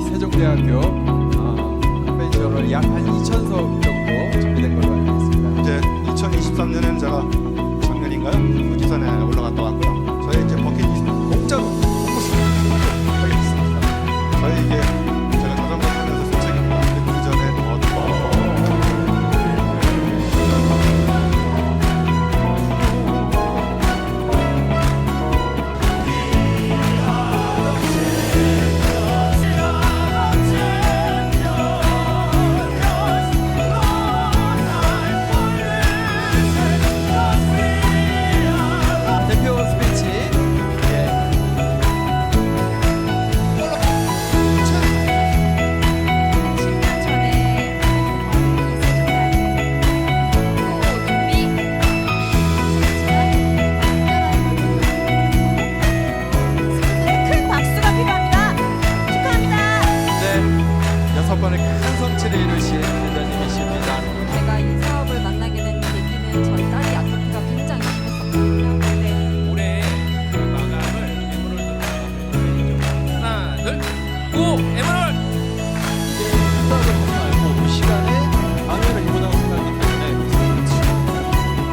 세종대학교 컨벤션을 약 한 2,000석 정도 준비된 걸로 알고 있습니다. 이제 2023년에는 제가 작년인가요? 후지산에 올라갔다 왔고요. 저희 이제 버킷리스트 공짜로 하겠습니다. 저희 이제 제가 자전거 타면서 산책입니다. 근데 그 전에 대표 스피치. 예. 10년 전에 큰 박수가 필요합니다. 축하합니다. 네, 6번의 큰 성취를 이루신 대장님이십니다. 제가 이 사업을 만나게 된 계기는 저희 딸이 아토피가 굉장히 심했었거든요. 근데 올해 그 마감을 에메랄드로 마감해야죠. 하나, 둘, 고! 에메랄드! 생각을 하지 말고 이 시간에 방해를 이루다고 생각하기 때문에 서울에서 사업을 하고 있고요.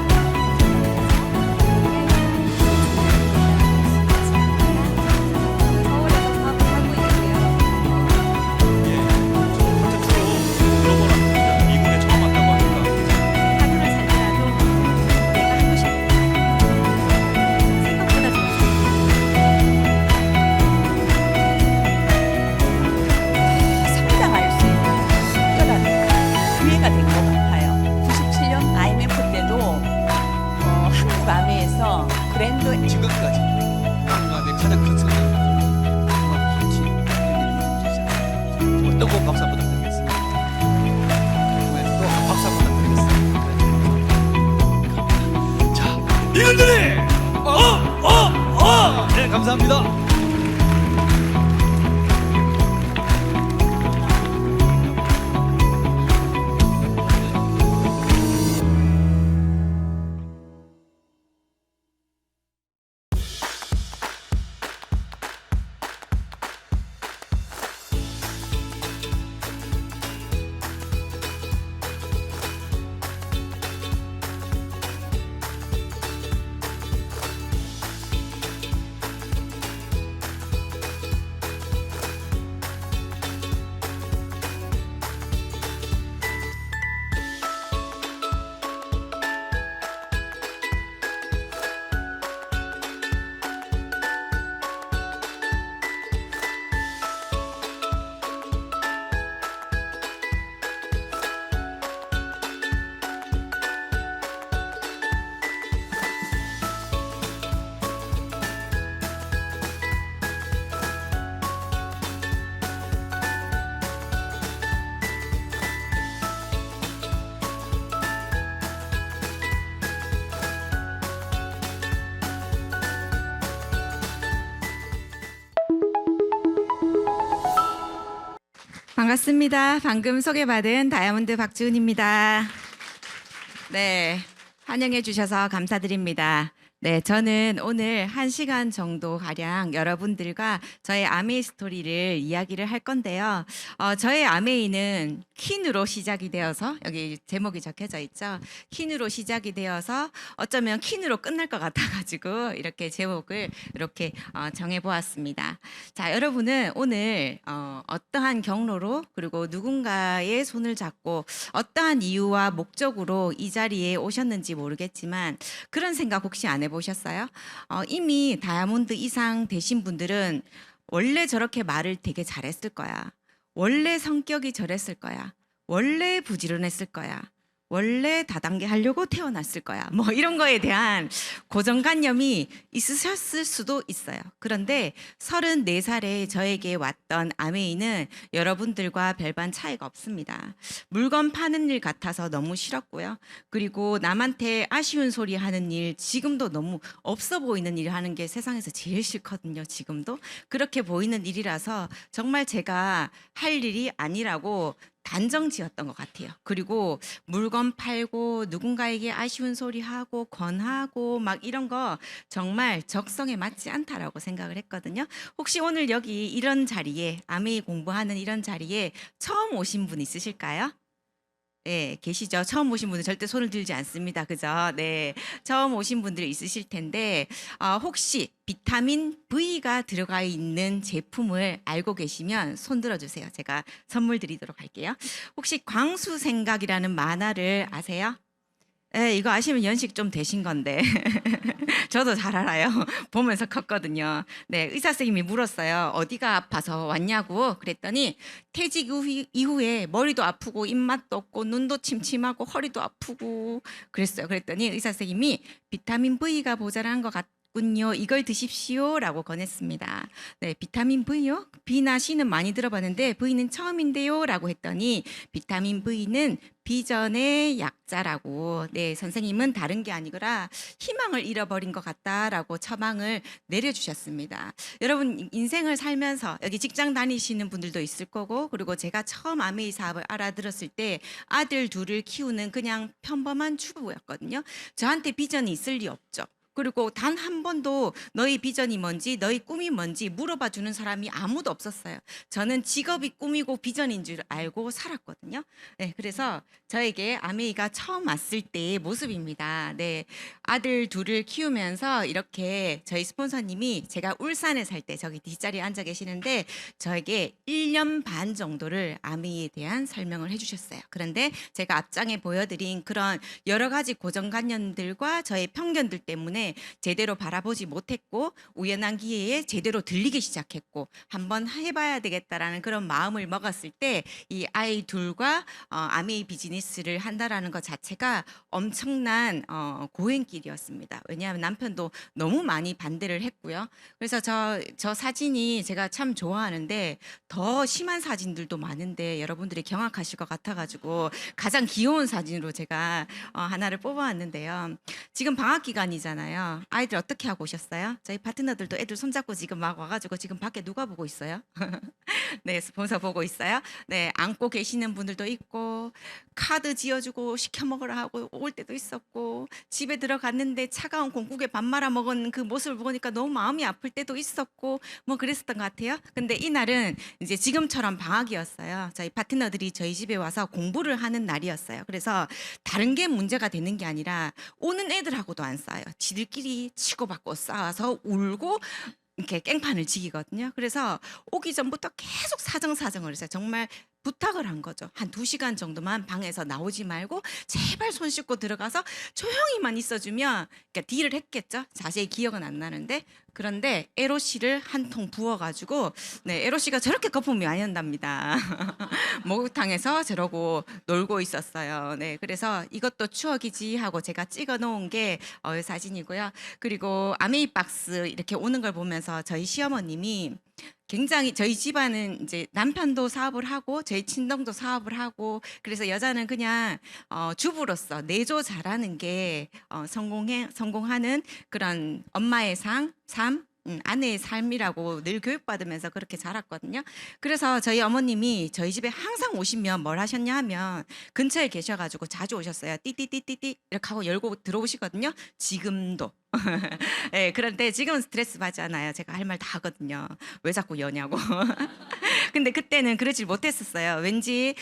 글로벌한 미국에 처음 왔다고 하니까 하루를 살더라도 내가 하고 싶은 생각보다 성장할 수 있는 특별한 기회가 된 것 같아요. 97년 IMF 때도 한국 아메에서 그랜드 지금까지 한국의 가장 큰 성장 정말 펀치 정말 뜨거운 박수 한번 부탁드리겠습니다. 정말 또 박수 한번 부탁드리겠습니다. 자, 이분들이 네, 감사합니다. 반갑습니다. 방금 소개받은 다이아몬드 박지훈입니다. 네, 환영해 주셔서 감사드립니다. 네, 저는 오늘 1시간 정도 가량 여러분들과 저의 아메이 스토리를 이야기를 할 건데요. 저의 아메이는 퀸으로 시작이 되어서 여기 제목이 적혀져 있죠. 퀸으로 시작이 되어서 어쩌면 퀸으로 끝날 것 같아가지고 이렇게 제목을 이렇게 정해 보았습니다. 자, 여러분은 오늘 어떠한 경로로 그리고 누군가의 손을 잡고 어떠한 이유와 목적으로 이 자리에 오셨는지 모르겠지만 그런 생각 혹시 안 해보셨어요? 이미 다이아몬드 이상 되신 분들은 원래 저렇게 말을 되게 잘했을 거야. 원래 성격이 저랬을 거야. 원래 부지런했을 거야. 원래 다단계 하려고 태어났을 거야. 뭐 이런 거에 대한 고정관념이 있으셨을 수도 있어요. 그런데 34살에 저에게 왔던 아메이는 여러분들과 별반 차이가 없습니다. 물건 파는 일 같아서 너무 싫었고요. 그리고 남한테 아쉬운 소리 하는 일, 지금도 너무 없어 보이는 일 하는 게 세상에서 제일 싫거든요. 지금도. 그렇게 보이는 일이라서 정말 제가 할 일이 아니라고 단정지었던 것 같아요. 그리고 물건 팔고 누군가에게 아쉬운 소리 하고 권하고 막 이런 거 정말 적성에 맞지 않다라고 생각을 했거든요. 혹시 오늘 여기 이런 자리에 아메이 공부하는 이런 자리에 처음 오신 분 있으실까요? 네, 계시죠? 처음 오신 분들 절대 손을 들지 않습니다. 그죠? 네. 처음 오신 분들 있으실 텐데, 혹시 비타민 V가 들어가 있는 제품을 알고 계시면 손 들어주세요. 제가 선물 드리도록 할게요. 혹시 광수생각이라는 만화를 아세요? 네, 이거 아시면 연식 좀 되신 건데. 저도 잘 알아요. 보면서 컸거든요. 네, 의사 선생님이 물었어요. 어디가 아파서 왔냐고. 그랬더니 퇴직 이후에 머리도 아프고 입맛도 없고 눈도 침침하고 허리도 아프고 그랬어요. 그랬더니 의사 선생님이 비타민 V가 모자란 것 같군요. 이걸 드십시오라고 권했습니다. 네, 비타민 V요? B나 C는 많이 들어봤는데 V는 처음인데요 라고 했더니 비타민 V는 비전의 약자라고, 네, 선생님은 다른 게 아니거라 희망을 잃어버린 것 같다라고 처방을 내려주셨습니다. 여러분 인생을 살면서 여기 직장 다니시는 분들도 있을 거고, 그리고 제가 처음 아메이 사업을 알아들었을 때 아들 둘을 키우는 그냥 평범한 주부였거든요. 저한테 비전이 있을 리 없죠. 그리고 단 한 번도 너희 비전이 뭔지 너희 꿈이 뭔지 물어봐 주는 사람이 아무도 없었어요. 저는 직업이 꿈이고 비전인 줄 알고 살았거든요. 네, 그래서 저에게 아메이가 처음 왔을 때의 모습입니다. 네, 아들 둘을 키우면서 이렇게 저희 스폰서님이 제가 울산에 살 때 저기 뒷자리에 앉아 계시는데 저에게 1년 반 정도를 아메이에 대한 설명을 해주셨어요. 그런데 제가 앞장에 보여드린 그런 여러 가지 고정관념들과 저의 편견들 때문에 제대로 바라보지 못했고 우연한 기회에 제대로 들리기 시작했고 한번 해봐야 되겠다라는 그런 마음을 먹었을 때 이 아이 둘과 아메이 비즈니스를 한다라는 것 자체가 엄청난 고행길이었습니다. 왜냐하면 남편도 너무 많이 반대를 했고요. 그래서 저 사진이 제가 참 좋아하는데 더 심한 사진들도 많은데 여러분들이 경악하실 것 같아가지고 가장 귀여운 사진으로 제가 하나를 뽑아왔는데요. 지금 방학 기간이잖아요. 아이들 어떻게 하고 오셨어요? 저희 파트너들도 애들 손잡고 지금 막 와가지고 지금 밖에 누가 보고 있어요? 네, 스폰서 보고 있어요. 네, 안고 계시는 분들도 있고 카드 지어주고 시켜 먹으라 하고 올 때도 있었고 집에 들어갔는데 차가운 공국에 밥 말아 먹은 그 모습을 보니까 너무 마음이 아플 때도 있었고 뭐 그랬었던 것 같아요. 근데 이날은 이제 지금처럼 방학이었어요. 저희 파트너들이 저희 집에 와서 공부를 하는 날이었어요. 그래서 다른 게 문제가 되는 게 아니라 오는 애들하고도 안 싸요. 지들끼리 치고받고 싸워서 울고 이렇게 깽판을 지기거든요. 그래서 오기 전부터 계속 사정을 했어요. 정말 부탁을 한 거죠. 한 2시간 정도만 방에서 나오지 말고 제발 손 씻고 들어가서 조용히만 있어주면, 그러니까 딜을 했겠죠. 자세히 기억은 안 나는데. 그런데 에로씨를 한 통 부어가지고, 네, 에로씨가 저렇게 거품이 많이 난답니다. 목욕탕에서 저러고 놀고 있었어요. 네, 그래서 이것도 추억이지 하고 제가 찍어 놓은 게 사진이고요. 그리고 아메이박스 이렇게 오는 걸 보면서 저희 시어머님이 굉장히 저희 집안은 이제 남편도 사업을 하고 저희 친동도 사업을 하고 그래서 여자는 그냥 주부로서 내조 잘하는 게 성공하는 그런 엄마의 삶, 아내의 삶이라고 늘 교육받으면서 그렇게 자랐거든요. 그래서 저희 어머님이 저희 집에 항상 오시면 뭘 하셨냐 하면 근처에 계셔가지고 자주 오셨어요. 띠띠띠띠띠 이렇게 하고 열고 들어오시거든요. 지금도. 네, 그런데 지금은 스트레스 받지 않아요. 제가 할 말 다 하거든요. 왜 자꾸 여냐고. 근데 그때는 그러질 못했었어요. 왠지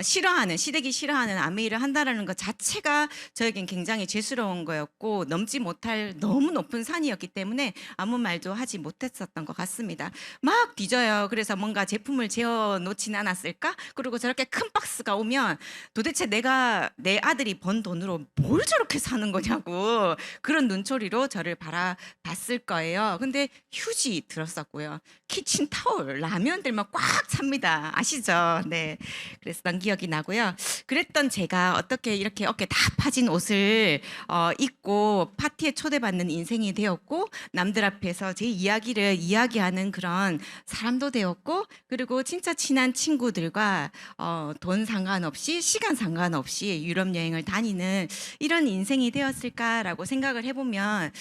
시댁이 싫어하는 아메이를 한다라는 것 자체가 저에겐 굉장히 죄스러운 거였고 넘지 못할 너무 높은 산이었기 때문에 아무 말도 하지 못했었던 것 같습니다. 막 뒤져요. 그래서 뭔가 제품을 재어 놓진 않았을까? 그리고 저렇게 큰 박스가 오면 도대체 내가 내 아들이 번 돈으로 뭘 저렇게 사는 거냐고 그런 눈초리로 저를 바라봤을 거예요. 근데 휴지 들었었고요. 키친타올, 라면들만 꽉 찹니다. 아시죠? 네. 그랬던 기억이 나고요. 그랬던 제가 어떻게 이렇게 어깨 다 파진 옷을 입고 파티에 초대받는 인생이 되었고 남들 앞에서 제 이야기를 이야기하는 그런 사람도 되었고 그리고 진짜 친한 친구들과 돈 상관없이 시간 상관없이 유럽 여행을 다니는 이런 인생이 되었을까라고 생각을 해보면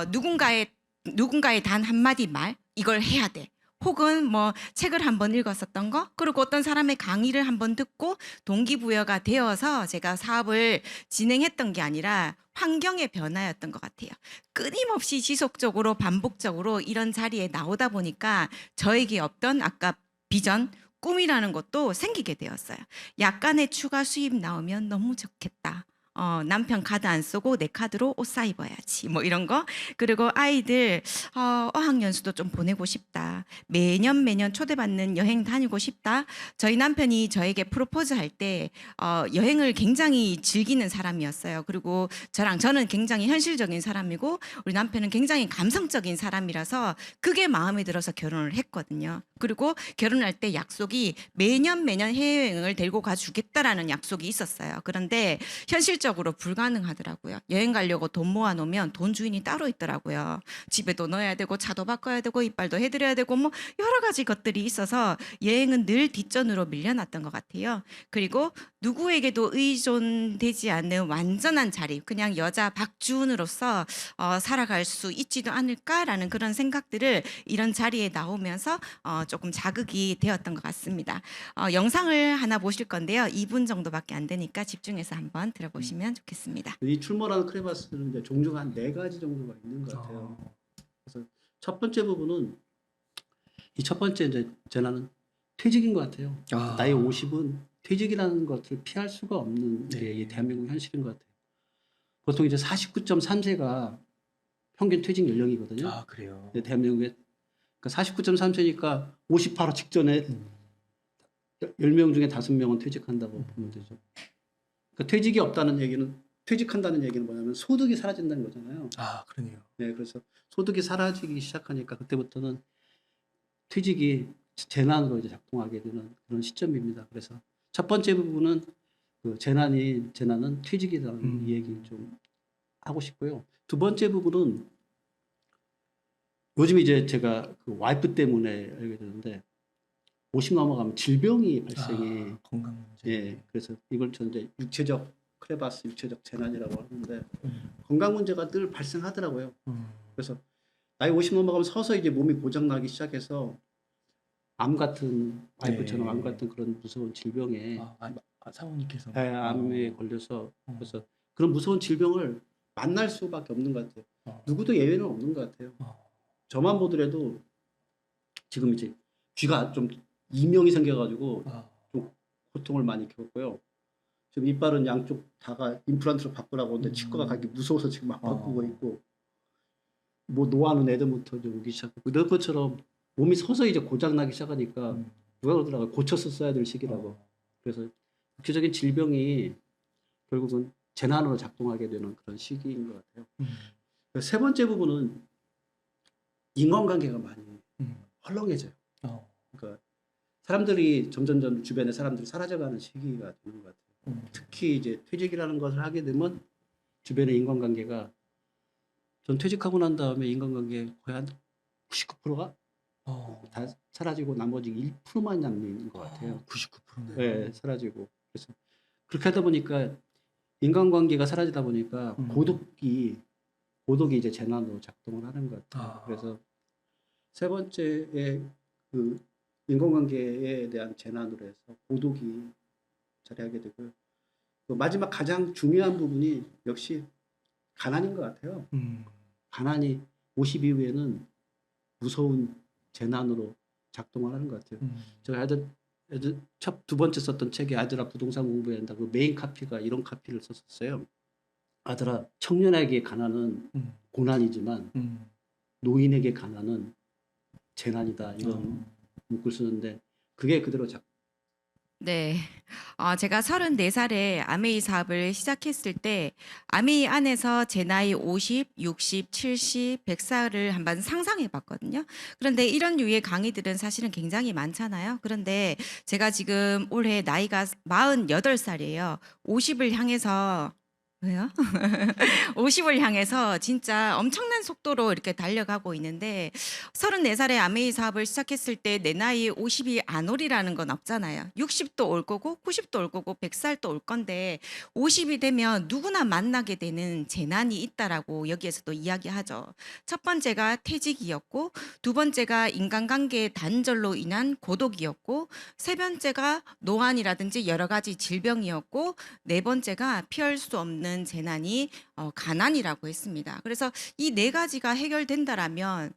누군가의 단 한마디 말 이걸 해야 돼. 혹은 뭐 책을 한번 읽었었던 거, 그리고 어떤 사람의 강의를 한번 듣고 동기부여가 되어서 제가 사업을 진행했던 게 아니라 환경의 변화였던 것 같아요. 끊임없이 지속적으로 반복적으로 이런 자리에 나오다 보니까 저에게 없던 아까 비전, 꿈이라는 것도 생기게 되었어요. 약간의 추가 수입 나오면 너무 좋겠다. 남편 카드 안 쓰고 내 카드로 옷 사 입어야지. 뭐 이런 거. 그리고 아이들 어학연수도 좀 보내고 싶다. 매년 초대받는 여행 다니고 싶다. 저희 남편이 저에게 프로포즈 할 때 여행을 굉장히 즐기는 사람이었어요. 그리고 저는 굉장히 현실적인 사람이고 우리 남편은 굉장히 감성적인 사람이라서 그게 마음에 들어서 결혼을 했거든요. 그리고 결혼할 때 약속이 매년 해외여행을 데리고 가주겠다라는 약속이 있었어요. 그런데 현실적으로 불가능하더라고요. 여행 가려고 돈 모아놓으면 돈 주인이 따로 있더라고요. 집에도 넣어야 되고 차도 바꿔야 되고 이빨도 해드려야 되고 뭐 여러 가지 것들이 있어서 여행은 늘 뒷전으로 밀려났던 것 같아요. 그리고 누구에게도 의존되지 않는 완전한 자리, 그냥 여자 박주은으로서 살아갈 수 있지도 않을까라는 그런 생각들을 이런 자리에 나오면서 조금 자극이 되었던 것 같습니다. 영상을 하나 보실 건데요. 2분 정도밖에 안 되니까 집중해서 한번 들어보시면 좋겠습니다. 이 출몰하는 크레바스는 이제 종류가 한 4가지 정도가 있는 것 같아요. 그래서 첫 번째 부분은 이 첫 번째 이제 재난은 퇴직인 것 같아요. 나이 50은 퇴직이라는 것을 피할 수가 없는 게 이 대한민국 현실인 것 같아요. 보통 이제 49.3세가 평균 퇴직 연령이거든요. 아, 그래요. 네, 대한민국에 그러니까 49.3세니까 50 바로 직전에 10명 중에 5명은 퇴직한다고 보면 되죠. 그러니까 퇴직이 없다는 얘기는, 퇴직한다는 얘기는 뭐냐면 소득이 사라진다는 거잖아요. 아, 그러네요. 네, 그래서 소득이 사라지기 시작하니까 그때부터는 퇴직이 재난으로 이제 작동하게 되는 그런 시점입니다. 그래서 첫 번째 부분은 그 재난은 퇴직이라는 이 얘기를 좀 하고 싶고요. 두 번째 부분은 요즘 이제 제가 그 와이프 때문에 알게 되는데 50 넘어가면 질병이 발생이 건강 문제. 예, 그래서 이걸 저는 이제 육체적 크레바스, 육체적 재난이라고 하는데 건강 문제가 늘 발생하더라고요. 그래서 나이 50 넘어가면 서서히 이제 몸이 고장나기 시작해서 암 같은 와이프처럼 네. 암 같은 그런 무서운 질병에 사모님께서 암에 걸려서 그래서 그런 무서운 질병을 만날 수밖에 없는 것 같아요. 누구도 예외는 없는 것 같아요. 저만 보더라도 지금 이제 귀가 좀 이명이 생겨가지고 좀 고통을 많이 겪었고요. 지금 이빨은 양쪽 다가 임플란트로 바꾸라고 하는데 치과가 가기 무서워서 지금 막 바꾸고 있고 뭐 노화는 애들부터 좀 오기 시작하고 이런 것처럼 몸이 서서히 이제 고장나기 시작하니까 누가 그러더라고요. 고쳐서 써야 될 시기라고. 그래서 육체적인 질병이 결국은 재난으로 작동하게 되는 그런 시기인 것 같아요. 세 번째 부분은 인간관계가 많이 헐렁해져요. 그러니까 사람들이 점점 주변의 사람들이 사라져가는 시기가 되는 것 같아요. 특히 이제 퇴직이라는 것을 하게 되면 주변의 인간관계가 전 퇴직하고 난 다음에 인간관계 거의 한 99%가 다 사라지고 나머지 1%만 남는 것 같아요. 99%네요. 네, 사라지고. 그래서 그렇게 하다 보니까 인간관계가 사라지다 보니까 고독이 이제 재난으로 작동을 하는 것 같아요. 그래서 세 번째에 그 인간관계에 대한 재난으로 해서 고독이 자리하게 되고요. 또 마지막 가장 중요한 부분이 역시 가난인 것 같아요. 가난이 50 이후에는 무서운 재난으로 작동을 하는 것 같아요. 제가 애들 두 번째 썼던 책에 아들아 부동산 공부해야 한다. 그 메인 카피가 이런 카피를 썼었어요. 아들아 청년에게 가난은 고난이지만 노인에게 가난은 재난이다. 이런 문구를 쓰는데 그게 그대로 네. 제가 34살에 아메이 사업을 시작했을 때 아메이 안에서 제 나이 50, 60, 70, 100살을 한번 상상해 봤거든요. 그런데 이런 류의 강의들은 사실은 굉장히 많잖아요. 그런데 제가 지금 올해 나이가 48살이에요. 50을 향해서 왜요? 50을 향해서 진짜 엄청난 속도로 이렇게 달려가고 있는데 34살에 아메이 사업을 시작했을 때 내 나이 50이 안 오리라는 건 없잖아요. 60도 올 거고 90도 올 거고 100살도 올 건데 50이 되면 누구나 만나게 되는 재난이 있다라고 여기에서도 이야기하죠. 첫 번째가 퇴직이었고 두 번째가 인간관계의 단절로 인한 고독이었고 세 번째가 노안이라든지 여러 가지 질병이었고 네 번째가 피할 수 없는 재난이 가난이라고 했습니다. 그래서 이 네 가지가 해결된다라면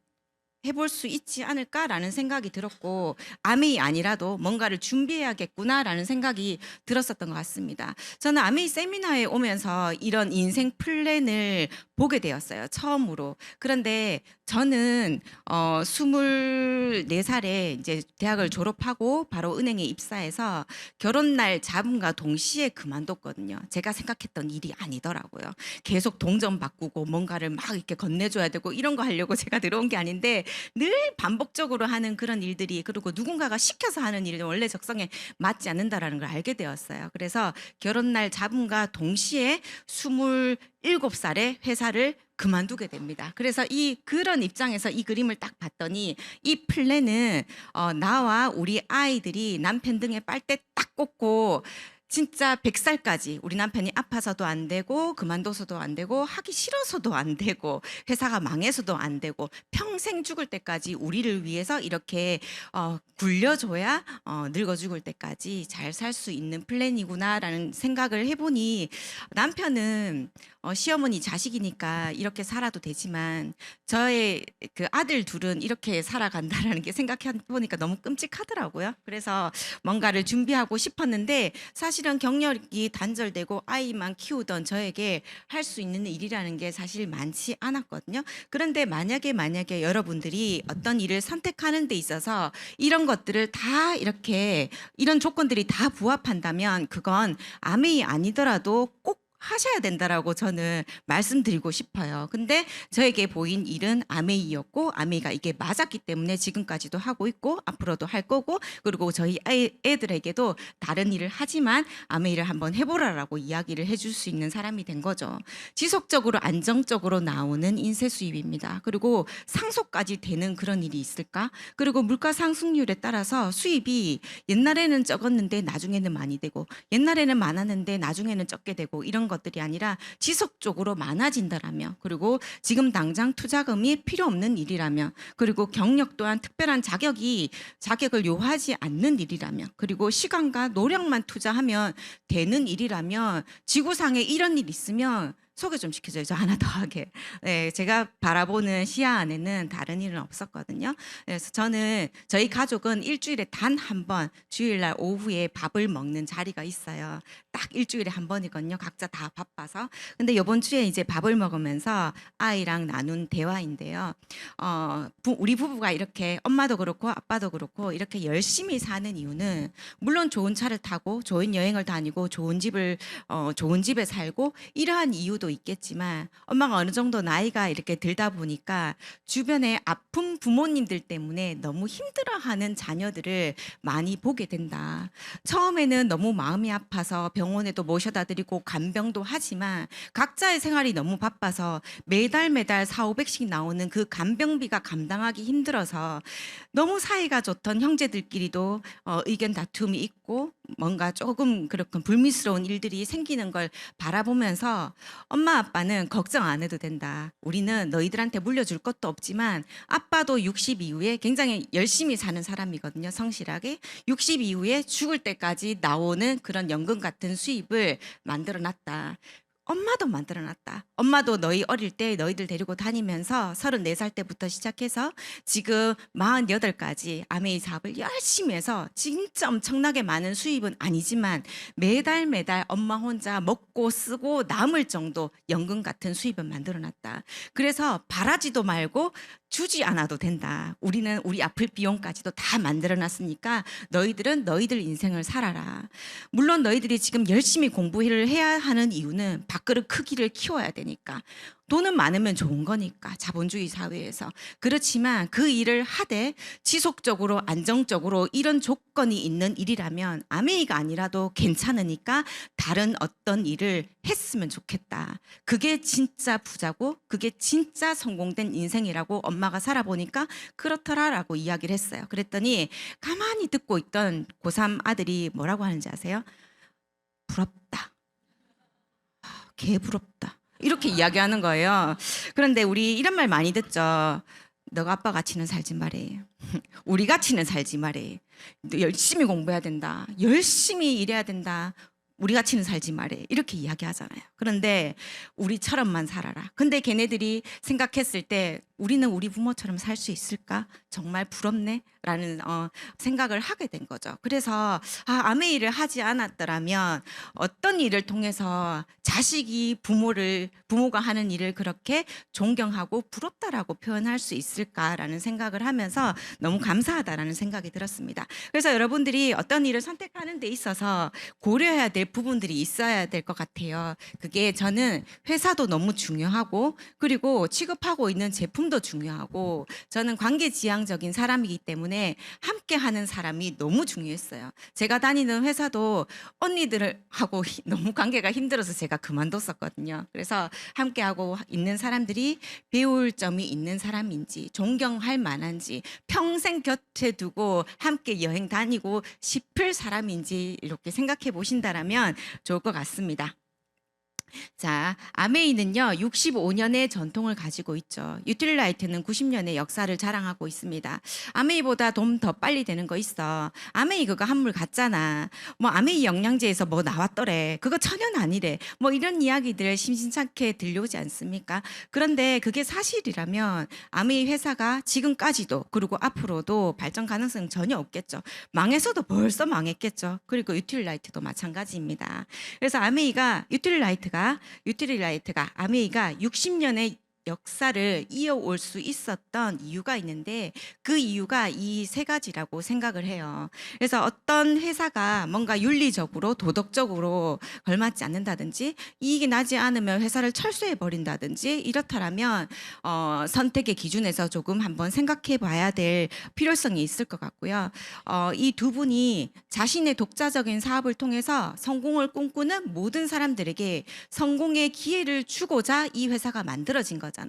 해볼 수 있지 않을까라는 생각이 들었고 아메이 아니라도 뭔가를 준비해야겠구나라는 생각이 들었었던 것 같습니다. 저는 아메이 세미나에 오면서 이런 인생 플랜을 보게 되었어요. 처음으로. 그런데 저는 24살에 이제 대학을 졸업하고 바로 은행에 입사해서 결혼날 잡음과 동시에 그만뒀거든요. 제가 생각했던 일이 아니더라고요. 계속 동전 바꾸고 뭔가를 막 이렇게 건네줘야 되고 이런 거 하려고 제가 들어온 게 아닌데 늘 반복적으로 하는 그런 일들이 그리고 누군가가 시켜서 하는 일이 원래 적성에 맞지 않는다라는 걸 알게 되었어요. 그래서 결혼날 잡음과 동시에 27살에 회사를 그만두게 됩니다. 그래서 그런 입장에서 이 그림을 딱 봤더니 이 플랜은 나와 우리 아이들이 남편 등에 빨대 딱 꽂고 진짜 100살까지 우리 남편이 아파서도 안 되고 그만둬서도 안 되고 하기 싫어서도 안 되고 회사가 망해서도 안 되고 평생 죽을 때까지 우리를 위해서 이렇게 굴려줘야 늙어 죽을 때까지 잘 살 수 있는 플랜이구나라는 생각을 해보니 남편은 시어머니 자식이니까 이렇게 살아도 되지만 저의 그 아들 둘은 이렇게 살아간다라는 게 생각해 보니까 너무 끔찍하더라고요. 그래서 뭔가를 준비하고 싶었는데 사실은 경력이 단절되고 아이만 키우던 저에게 할 수 있는 일이라는 게 사실 많지 않았거든요. 그런데 만약에 여러분들이 어떤 일을 선택하는 데 있어서 이런 것들을 다 이렇게 이런 조건들이 다 부합한다면 그건 아메이 아니더라도 꼭 하셔야 된다라고 저는 말씀드리고 싶어요. 근데 저에게 보인 일은 아메이였고 아메이가 이게 맞았기 때문에 지금까지도 하고 있고 앞으로도 할 거고 그리고 저희 애들에게도 다른 일을 하지만 아메이를 한번 해보라라고 이야기를 해줄 수 있는 사람이 된 거죠. 지속적으로 안정적으로 나오는 인세 수입입니다. 그리고 상속까지 되는 그런 일이 있을까? 그리고 물가 상승률에 따라서 수입이 옛날에는 적었는데 나중에는 많이 되고 옛날에는 많았는데 나중에는 적게 되고 이런 것들이 아니라 지속적으로 많아진다라며 그리고 지금 당장 투자금이 필요 없는 일이라며 그리고 경력 또한 특별한 자격을 요하지 않는 일이라며 그리고 시간과 노력만 투자하면 되는 일이라면 지구상에 이런 일 있으면 소개 좀 시켜줘요. 저 하나 더 하게. 네, 제가 바라보는 시야 안에는 다른 일은 없었거든요. 그래서 저희 가족은 일주일에 단 한 번 주일날 오후에 밥을 먹는 자리가 있어요. 딱 일주일에 한 번이거든요. 각자 다 바빠서. 근데 이번 주에 이제 밥을 먹으면서 아이랑 나눈 대화인데요. 우리 부부가 이렇게 엄마도 그렇고 아빠도 그렇고 이렇게 열심히 사는 이유는 물론 좋은 차를 타고 좋은 여행을 다니고 좋은 집에 살고 이러한 이유도 있겠지만 엄마가 어느 정도 나이가 이렇게 들다 보니까 주변에 아픈 부모님들 때문에 너무 힘들어하는 자녀들을 많이 보게 된다. 처음에는 너무 마음이 아파서 병원에도 모셔다 드리고 간병도 하지만 각자의 생활이 너무 바빠서 매달 4,500씩 나오는 그 간병비가 감당하기 힘들어서 너무 사이가 좋던 형제들끼리도 의견 다툼이 있고 뭔가 조금 그렇게 불미스러운 일들이 생기는 걸 바라보면서 엄마 아빠는 걱정 안 해도 된다. 우리는 너희들한테 물려줄 것도 없지만 아빠도 60 이후에 굉장히 열심히 사는 사람이거든요. 성실하게 60 이후에 죽을 때까지 나오는 그런 연금 같은 수입을 만들어놨다. 엄마도 만들어놨다. 엄마도 너희 어릴 때 너희들 데리고 다니면서 34살 때부터 시작해서 지금 48까지 아메이 사업을 열심히 해서 진짜 엄청나게 많은 수입은 아니지만 매달 엄마 혼자 먹고 쓰고 남을 정도 연금 같은 수입은 만들어놨다. 그래서 바라지도 말고 주지 않아도 된다. 우리는 우리 아플 비용까지도 다 만들어놨으니까 너희들은 너희들 인생을 살아라. 물론 너희들이 지금 열심히 공부를 해야 하는 이유는 밥그릇 크기를 키워야 되니까. 돈은 많으면 좋은 거니까 자본주의 사회에서. 그렇지만 그 일을 하되 지속적으로 안정적으로 이런 조건이 있는 일이라면 아메이가 아니라도 괜찮으니까 다른 어떤 일을 했으면 좋겠다. 그게 진짜 부자고 그게 진짜 성공된 인생이라고 엄마가 살아보니까 그렇더라라고 이야기를 했어요. 그랬더니 가만히 듣고 있던 고3 아들이 뭐라고 하는지 아세요? 부럽다. 개 부럽다. 이렇게 이야기하는 거예요. 그런데 우리 이런 말 많이 듣죠. 너가 아빠 같이는 살지 말해. 우리 같이는 살지 말해. 너 열심히 공부해야 된다. 열심히 일해야 된다. 우리 같이는 살지 말해. 이렇게 이야기하잖아요. 그런데 우리처럼만 살아라. 근데 걔네들이 생각했을 때 우리는 우리 부모처럼 살 수 있을까? 정말 부럽네? 라는 생각을 하게 된 거죠. 그래서 아메이를 하지 않았더라면 어떤 일을 통해서 자식이 부모가 하는 일을 그렇게 존경하고 부럽다라고 표현할 수 있을까라는 생각을 하면서 너무 감사하다라는 생각이 들었습니다. 그래서 여러분들이 어떤 일을 선택하는 데 있어서 고려해야 될 부분들이 있어야 될 것 같아요. 그게 저는 회사도 너무 중요하고 그리고 취급하고 있는 제품도 중요하고 저는 관계지향적인 사람이기 때문에 함께하는 사람이 너무 중요했어요. 제가 다니는 회사도 언니들하고 너무 관계가 힘들어서 제가 그만뒀었거든요. 그래서 함께하고 있는 사람들이 배울 점이 있는 사람인지 존경할 만한지 평생 곁에 두고 함께 여행 다니고 싶을 사람인지 이렇게 생각해 보신다라면 좋을 것 같습니다. 자, 아메이는요 65년의 전통을 가지고 있죠. 유틸라이트는 90년의 역사를 자랑하고 있습니다. 아메이보다 돈 더 빨리 되는 거 있어. 아메이 그거 한물 같잖아. 뭐 아메이 영양제에서 뭐 나왔더래. 그거 천연 아니래. 뭐 이런 이야기들 심심찮게 들려오지 않습니까? 그런데 그게 사실이라면 아메이 회사가 지금까지도 그리고 앞으로도 발전 가능성 전혀 없겠죠. 망해서도 벌써 망했겠죠. 그리고 유틸라이트도 마찬가지입니다. 그래서 아메이가 유틸라이트가 아메이가 60년의 역사를 이어올 수 있었던 이유가 있는데 그 이유가 이 세 가지라고 생각을 해요. 그래서 어떤 회사가 뭔가 윤리적으로 도덕적으로 걸맞지 않는다든지 이익이 나지 않으면 회사를 철수해 버린다든지 이렇다라면 선택의 기준에서 조금 한번 생각해 봐야 될 필요성이 있을 것 같고요. 이 두 분이 자신의 독자적인 사업을 통해서 성공을 꿈꾸는 모든 사람들에게 성공의 기회를 주고자 이 회사가 만들어진 거잖아요.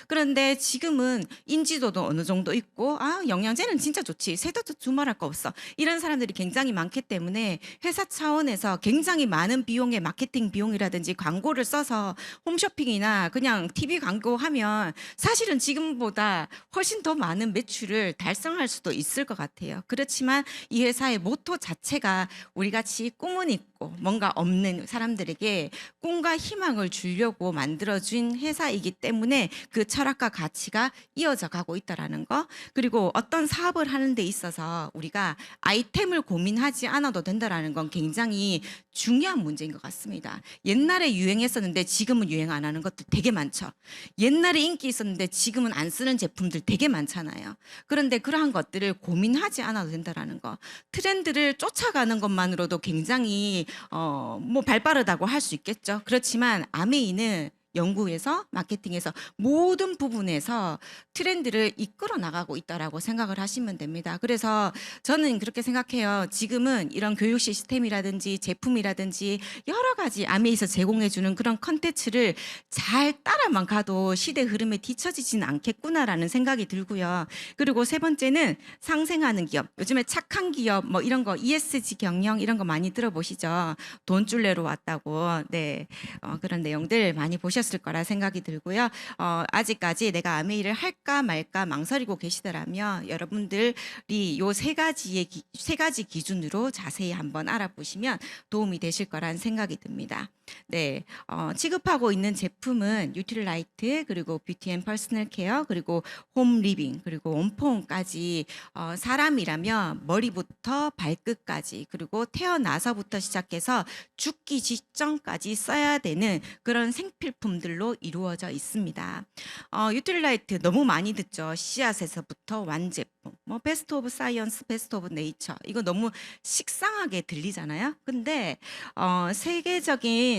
그런데 지금은 인지도도 어느 정도 있고 영양제는 진짜 좋지. 새도 두말할 거 없어. 이런 사람들이 굉장히 많기 때문에 회사 차원에서 굉장히 많은 비용의 마케팅 비용이라든지 광고를 써서 홈쇼핑이나 그냥 TV 광고하면 사실은 지금보다 훨씬 더 많은 매출을 달성할 수도 있을 것 같아요. 그렇지만 이 회사의 모토 자체가 우리 같이 꿈은 있고 뭔가 없는 사람들에게 꿈과 희망을 주려고 만들어진 회사이기 때문에 그 철학과 가치가 이어져 가고 있다라는 거. 그리고 어떤 사업을 하는 데 있어서 우리가 아이템을 고민하지 않아도 된다라는 건 굉장히 중요한 문제인 것 같습니다. 옛날에 유행했었는데 지금은 유행 안 하는 것들 되게 많죠. 옛날에 인기 있었는데 지금은 안 쓰는 제품들 되게 많잖아요. 그런데 그러한 것들을 고민하지 않아도 된다라는 거. 트렌드를 쫓아가는 것만으로도 굉장히 뭐 발빠르다고 할 수 있겠죠. 그렇지만 아메이는 연구에서 마케팅에서 모든 부분에서 트렌드를 이끌어 나가고 있다라고 생각을 하시면 됩니다. 그래서 저는 그렇게 생각해요. 지금은 이런 교육 시스템이라든지 제품이라든지 여러 가지 아메이에서 제공해 주는 그런 컨텐츠를 잘 따라만 가도 시대 흐름에 뒤처지지는 않겠구나라는 생각이 들고요. 그리고 세 번째는 상생하는 기업. 요즘에 착한 기업 뭐 이런 거 ESG 경영 이런 거 많이 들어보시죠. 돈줄레로 왔다고. 네. 그런 내용들 많이 보셨을 거라 생각이 들고요. 아직까지 내가 아메이를 할까 말까 망설이고 계시더라면 여러분들이 요 세 가지 기준으로 자세히 한번 알아보시면 도움이 되실 거란 생각이 듭니다. 네, 취급하고 있는 제품은 유틸라이트 그리고 뷰티 앤 퍼스널 케어 그리고 홈 리빙 그리고 온폼까지 사람이라면 머리부터 발끝까지 그리고 태어나서부터 시작해서 죽기 직전까지 써야 되는 그런 생필품들로 이루어져 있습니다. 유틸라이트 너무 많이 듣죠. 씨앗에서부터 완제품, 뭐 베스트 오브 사이언스, 베스트 오브 네이처 이거 너무 식상하게 들리잖아요. 근데 세계적인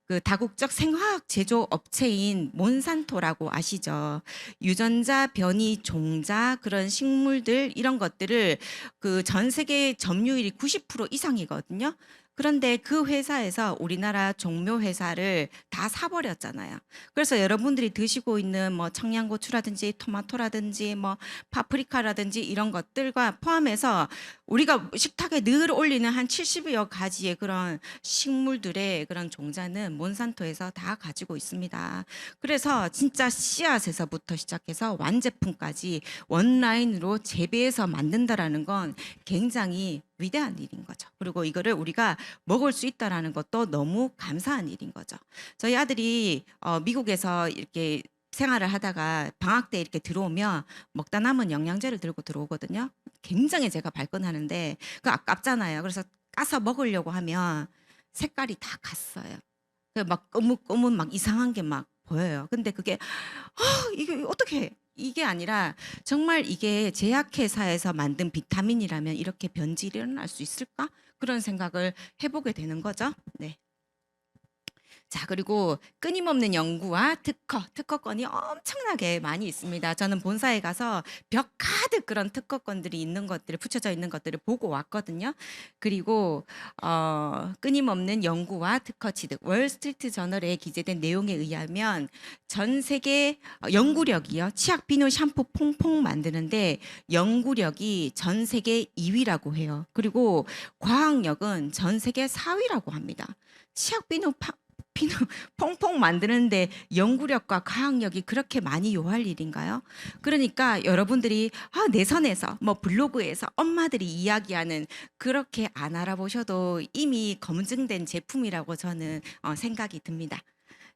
그 다국적 생화학 제조 업체인 몬산토라고 아시죠? 유전자 변이 종자 그런 식물들 이런 것들을 그 전 세계 점유율이 90% 이상이거든요. 그런데 그 회사에서 우리나라 종묘 회사를 다 사버렸잖아요. 그래서 여러분들이 드시고 있는 뭐 청양고추라든지 토마토라든지 뭐 파프리카라든지 이런 것들과 포함해서 우리가 식탁에 늘 올리는 한 70여 가지의 그런 식물들의 그런 종자는 몬산토에서 다 가지고 있습니다. 그래서 진짜 씨앗에서부터 시작해서 완제품까지 원라인으로 재배해서 만든다라는 건 굉장히 위대한 일인 거죠. 그리고 이거를 우리가 먹을 수 있다라는 것도 너무 감사한 일인 거죠. 저희 아들이 미국에서 이렇게 생활을 하다가 방학 때 이렇게 들어오면 먹다 남은 영양제를 들고 들어오거든요. 굉장히 제가 발끈하는데 그 아깝잖아요. 그래서 까서 먹으려고 하면 색깔이 다 갔어요. 막 거문 막 이상한 게 막 보여요. 근데 그게 이게 어떻게 이게 아니라 정말 이게 제약회사에서 만든 비타민이라면 이렇게 변질이 일어날 수 있을까? 그런 생각을 해보게 되는 거죠. 네. 자, 그리고 끊임없는 연구와 특허건이 엄청나게 많이 있습니다. 저는 본사에 가서 벽 가득 그런 특허건들이 있는 것들을 붙여져 있는 것들을 보고 왔거든요. 그리고 끊임없는 연구와 특허 취득, 월스트리트 저널에 기재된 내용에 의하면 전 세계 연구력이요. 치약, 비누, 샴푸 퐁퐁 만드는데 연구력이 전 세계 2위라고 해요. 그리고 과학력은 전 세계 4위라고 합니다. 치약, 비누 퐁퐁 만드는데 연구력과 과학력이 그렇게 많이 요할 일인가요? 그러니까 여러분들이 내 선에서 뭐 블로그에서 엄마들이 이야기하는 그렇게 안 알아보셔도 이미 검증된 제품이라고 저는 생각이 듭니다.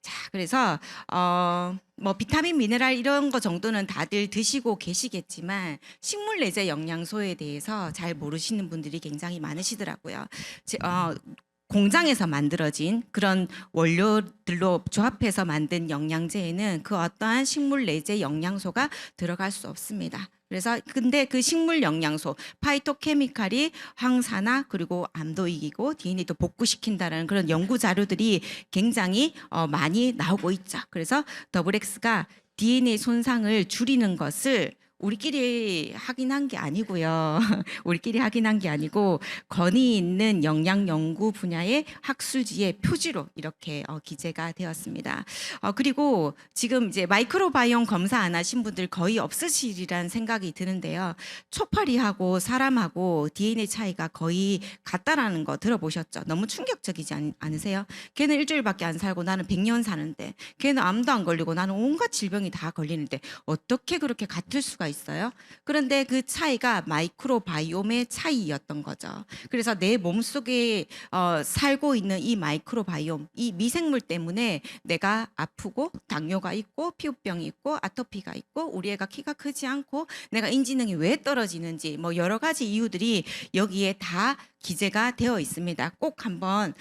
자, 그래서 뭐 비타민, 미네랄 이런 거 정도는 다들 드시고 계시겠지만 식물 내재 영양소에 대해서 잘 모르시는 분들이 굉장히 많으시더라고요. 공장에서 만들어진 그런 원료들로 조합해서 만든 영양제에는 그 어떠한 식물 내재 영양소가 들어갈 수 없습니다. 그래서 근데 그 식물 영양소 파이토케미칼이 항산화 그리고 암도 이기고 DNA도 복구시킨다는 그런 연구 자료들이 굉장히 많이 나오고 있죠. 그래서 더블엑스가 DNA 손상을 줄이는 것을 우리끼리 확인한 게 아니고요. 우리끼리 확인한 게 아니고 권위 있는 영양 연구 분야의 학술지의 표지로 이렇게 기재가 되었습니다. 그리고 지금 이제 마이크로바이옴 검사 안 하신 분들 거의 없으시리란 생각이 드는데요. 초파리하고 사람하고 DNA 차이가 거의 같다라는 거 들어보셨죠? 너무 충격적이지 않으세요? 걔는 일주일밖에 안 살고 나는 100년 사는데, 걔는 암도 안 걸리고 나는 온갖 질병이 다 걸리는데 어떻게 그렇게 같을 수가 있어요? 그런데 그 차이가 마이크로바이옴의 차이였던 거죠. 그래서 내 몸속에 살고 있는 이 마이크로바이옴, 이 미생물 때문에 내가 아프고 당뇨가 있고 피부병이 있고 아토피가 있고 우리 애가 키가 크지 않고 내가 인지능이 왜 떨어지는지 뭐 여러 가지 이유들이 여기에 다 기재가 되어 있습니다. 꼭 한번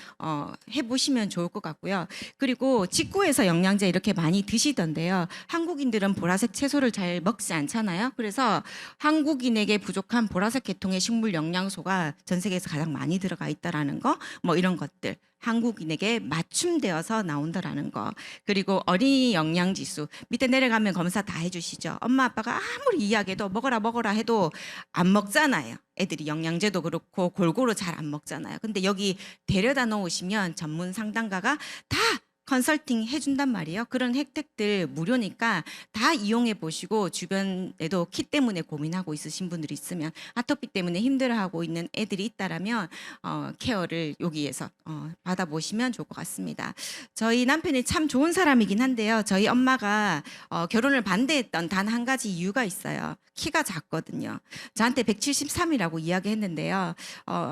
해보시면 좋을 것 같고요. 그리고 직구에서 영양제 이렇게 많이 드시던데요. 한국인들은 보라색 채소를 잘 먹지 않잖아요. 그래서 한국인에게 부족한 보라색 계통의 식물 영양소가 전 세계에서 가장 많이 들어가 있다라는 거, 뭐 이런 것들. 한국인에게 맞춤되어서 나온다라는 거. 그리고 어린이 영양지수 밑에 내려가면 검사 다 해주시죠. 엄마 아빠가 아무리 이야기해도 먹어라 해도 안 먹잖아요. 애들이 영양제도 그렇고 골고루 잘 안 먹잖아요. 근데 여기 데려다 놓으시면 전문 상담가가 다 컨설팅 해준단 말이에요. 그런 혜택들 무료니까 다 이용해 보시고, 주변에도 키 때문에 고민하고 있으신 분들이 있으면, 아토피 때문에 힘들어하고 있는 애들이 있다라면 케어를 여기에서 받아보시면 좋을 것 같습니다. 저희 남편이 참 좋은 사람이긴 한데요. 저희 엄마가 결혼을 반대했던 단 한 가지 이유가 있어요. 키가 작거든요. 저한테 173이라고 이야기했는데요.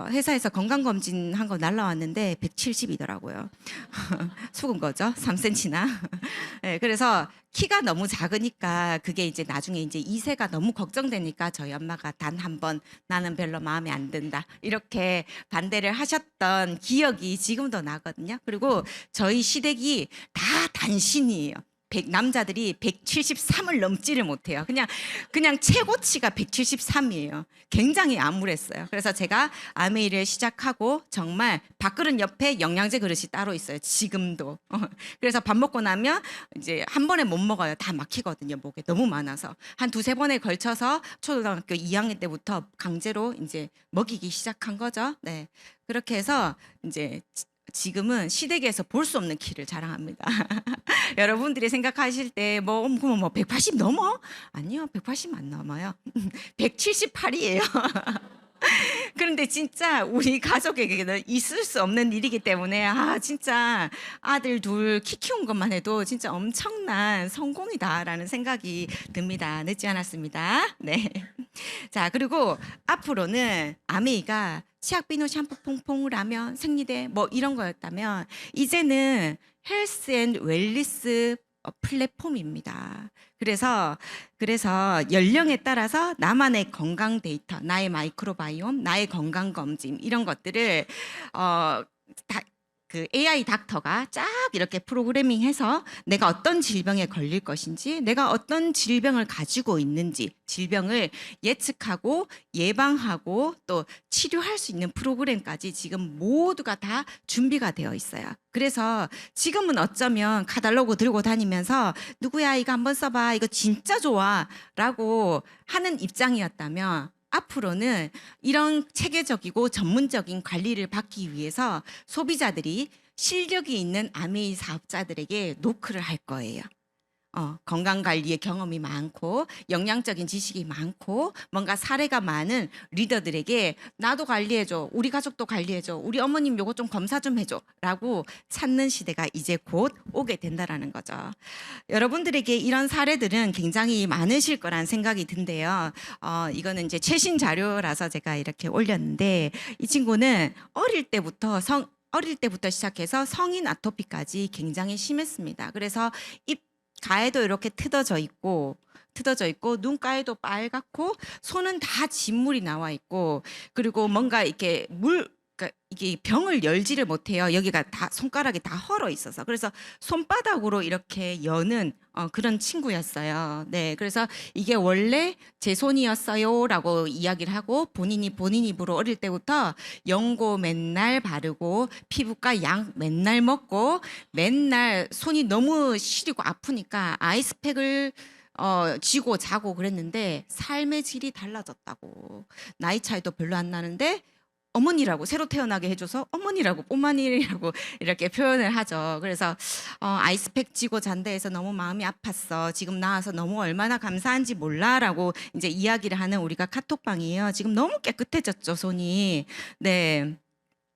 회사에서 건강검진 한 거 날라왔는데 170이더라고요. 속은 거죠. 3cm나. 네, 그래서 키가 너무 작으니까 그게 이제 나중에 이제 2세가 너무 걱정되니까 저희 엄마가 단 한 번 나는 별로 마음에 안 든다 이렇게 반대를 하셨던 기억이 지금도 나거든요. 그리고 저희 시댁이 다 단신이에요. 남자들이 173을 넘지를 못해요. 그냥 최고치가 173이에요. 굉장히 암울했어요. 그래서 제가 아메이를 시작하고 정말 밥그릇 옆에 영양제 그릇이 따로 있어요. 지금도. 그래서 밥 먹고 나면 이제 한 번에 못 먹어요. 다 막히거든요. 목에 너무 많아서 한 두세 번에 걸쳐서 초등학교 2학년 때부터 강제로 이제 먹이기 시작한 거죠. 네, 그렇게 해서 이제 지금은 시댁에서 볼 수 없는 키를 자랑합니다. 여러분들이 생각하실 때 뭐 180 넘어? 아니요, 180 안 넘어요. 178이에요. 그런데 진짜 우리 가족에게는 있을 수 없는 일이기 때문에 진짜 아들 둘 키 키운 것만 해도 진짜 엄청난 성공이다라는 생각이 듭니다. 늦지 않았습니다. 네. 자, 그리고 앞으로는 아메이가 치약 비누 샴푸 퐁퐁 라면 생리대 뭐 이런 거였다면 이제는 헬스 앤 웰리스 플랫폼입니다. 그래서 연령에 따라서 나만의 건강 데이터, 나의 마이크로바이옴, 나의 건강 검진 이런 것들을 그 AI 닥터가 쫙 이렇게 프로그래밍해서 내가 어떤 질병에 걸릴 것인지, 내가 어떤 질병을 가지고 있는지, 질병을 예측하고 예방하고 또 치료할 수 있는 프로그램까지 지금 모두가 다 준비가 되어 있어요. 그래서 지금은 어쩌면 카탈로그 들고 다니면서 누구야 이거 한번 써봐 이거 진짜 좋아 라고 하는 입장이었다면 앞으로는 이런 체계적이고 전문적인 관리를 받기 위해서 소비자들이 실력이 있는 아메이 사업자들에게 노크를 할 거예요. 건강관리의 경험이 많고 영양적인 지식이 많고 뭔가 사례가 많은 리더들에게 나도 관리해줘, 우리 가족도 관리해줘, 우리 어머님 요거 좀 검사 좀 해줘 라고 찾는 시대가 이제 곧 오게 된다라는 거죠. 여러분들에게 이런 사례들은 굉장히 많으실 거란 생각이 든데요. 이거는 이제 최신 자료라서 제가 이렇게 올렸는데 이 친구는 어릴 때부터 시작해서 성인 아토피까지 굉장히 심했습니다. 그래서 입 가에도 이렇게 뜯어져 있고 눈가에도 빨갛고 손은 다 진물이 나와 있고 그리고 뭔가 이렇게 그러니까 이게 병을 열지를 못해요. 여기가 다 손가락이 다 헐어 있어서 그래서 손바닥으로 이렇게 여는 그런 친구였어요. 네, 그래서 이게 원래 제 손이었어요라고 이야기를 하고 본인 입으로 어릴 때부터 연고 맨날 바르고 피부과 약 맨날 먹고 맨날 손이 너무 시리고 아프니까 아이스팩을 쥐고 자고 그랬는데 삶의 질이 달라졌다고. 나이 차이도 별로 안 나는데 어머니라고 새로 태어나게 해줘서 어머니라고 꼬마니라고 이렇게 표현을 하죠. 그래서 아이스팩 쥐고 잔다 해서 너무 마음이 아팠어. 지금 나와서 너무 얼마나 감사한지 몰라라고 이제 이야기를 하는 우리가 카톡방이에요. 지금 너무 깨끗해졌죠, 손이. 네.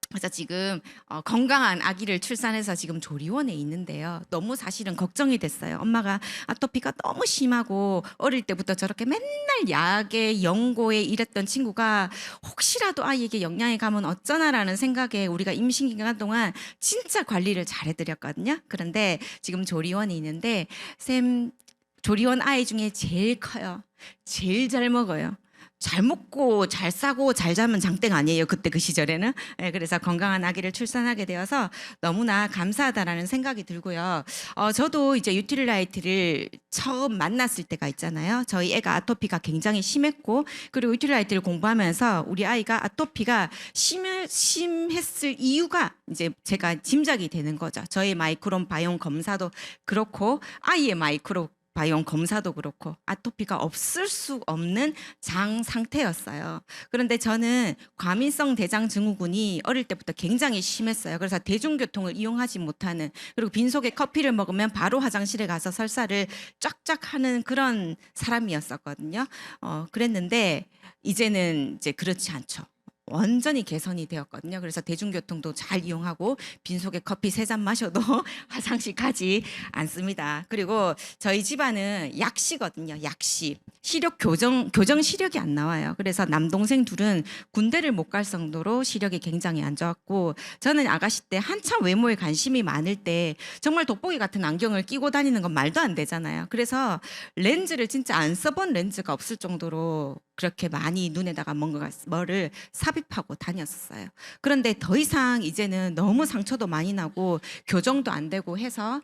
그래서 지금 건강한 아기를 출산해서 지금 조리원에 있는데요. 너무 사실은 걱정이 됐어요. 엄마가 아토피가 너무 심하고 어릴 때부터 저렇게 맨날 약에 연고에 일했던 친구가 혹시라도 아이에게 영향이 가면 어쩌나라는 생각에 우리가 임신 기간 동안 진짜 관리를 잘해드렸거든요. 그런데 지금 조리원에 있는데 쌤 조리원 아이 중에 제일 커요. 제일 잘 먹어요. 잘 먹고 잘 싸고 잘 자면 장땡 아니에요. 그때 그 시절에는. 네, 그래서 건강한 아기를 출산하게 되어서 너무나 감사하다라는 생각이 들고요. 저도 이제 유틸라이트를 처음 만났을 때가 있잖아요. 저희 애가 아토피가 굉장히 심했고 그리고 유틸라이트를 공부하면서 우리 아이가 아토피가 심했을 이유가 이제 제가 짐작이 되는 거죠. 저희 마이크론 바이옴 검사도 그렇고 아이의 바이옴 검사도 그렇고 아토피가 없을 수 없는 장 상태였어요. 그런데 저는 과민성 대장 증후군이 어릴 때부터 굉장히 심했어요. 그래서 대중교통을 이용하지 못하는 그리고 빈속에 커피를 먹으면 바로 화장실에 가서 설사를 쫙쫙 하는 그런 사람이었었거든요. 그랬는데 이제는 이제 그렇지 않죠. 완전히 개선이 되었거든요. 그래서 대중교통도 잘 이용하고 빈속에 커피 3잔 마셔도 화장실 가지 않습니다. 그리고 저희 집안은 약시거든요. 약시. 시력 교정 시력이 안 나와요. 그래서 남동생 둘은 군대를 못 갈 정도로 시력이 굉장히 안 좋았고 저는 아가씨 때 한참 외모에 관심이 많을 때 정말 돋보기 같은 안경을 끼고 다니는 건 말도 안 되잖아요. 그래서 렌즈를 진짜 안 써본 렌즈가 없을 정도로 그렇게 많이 눈에다가 뭐를 삽입하고 다녔었어요. 그런데 더 이상 이제는 너무 상처도 많이 나고 교정도 안 되고 해서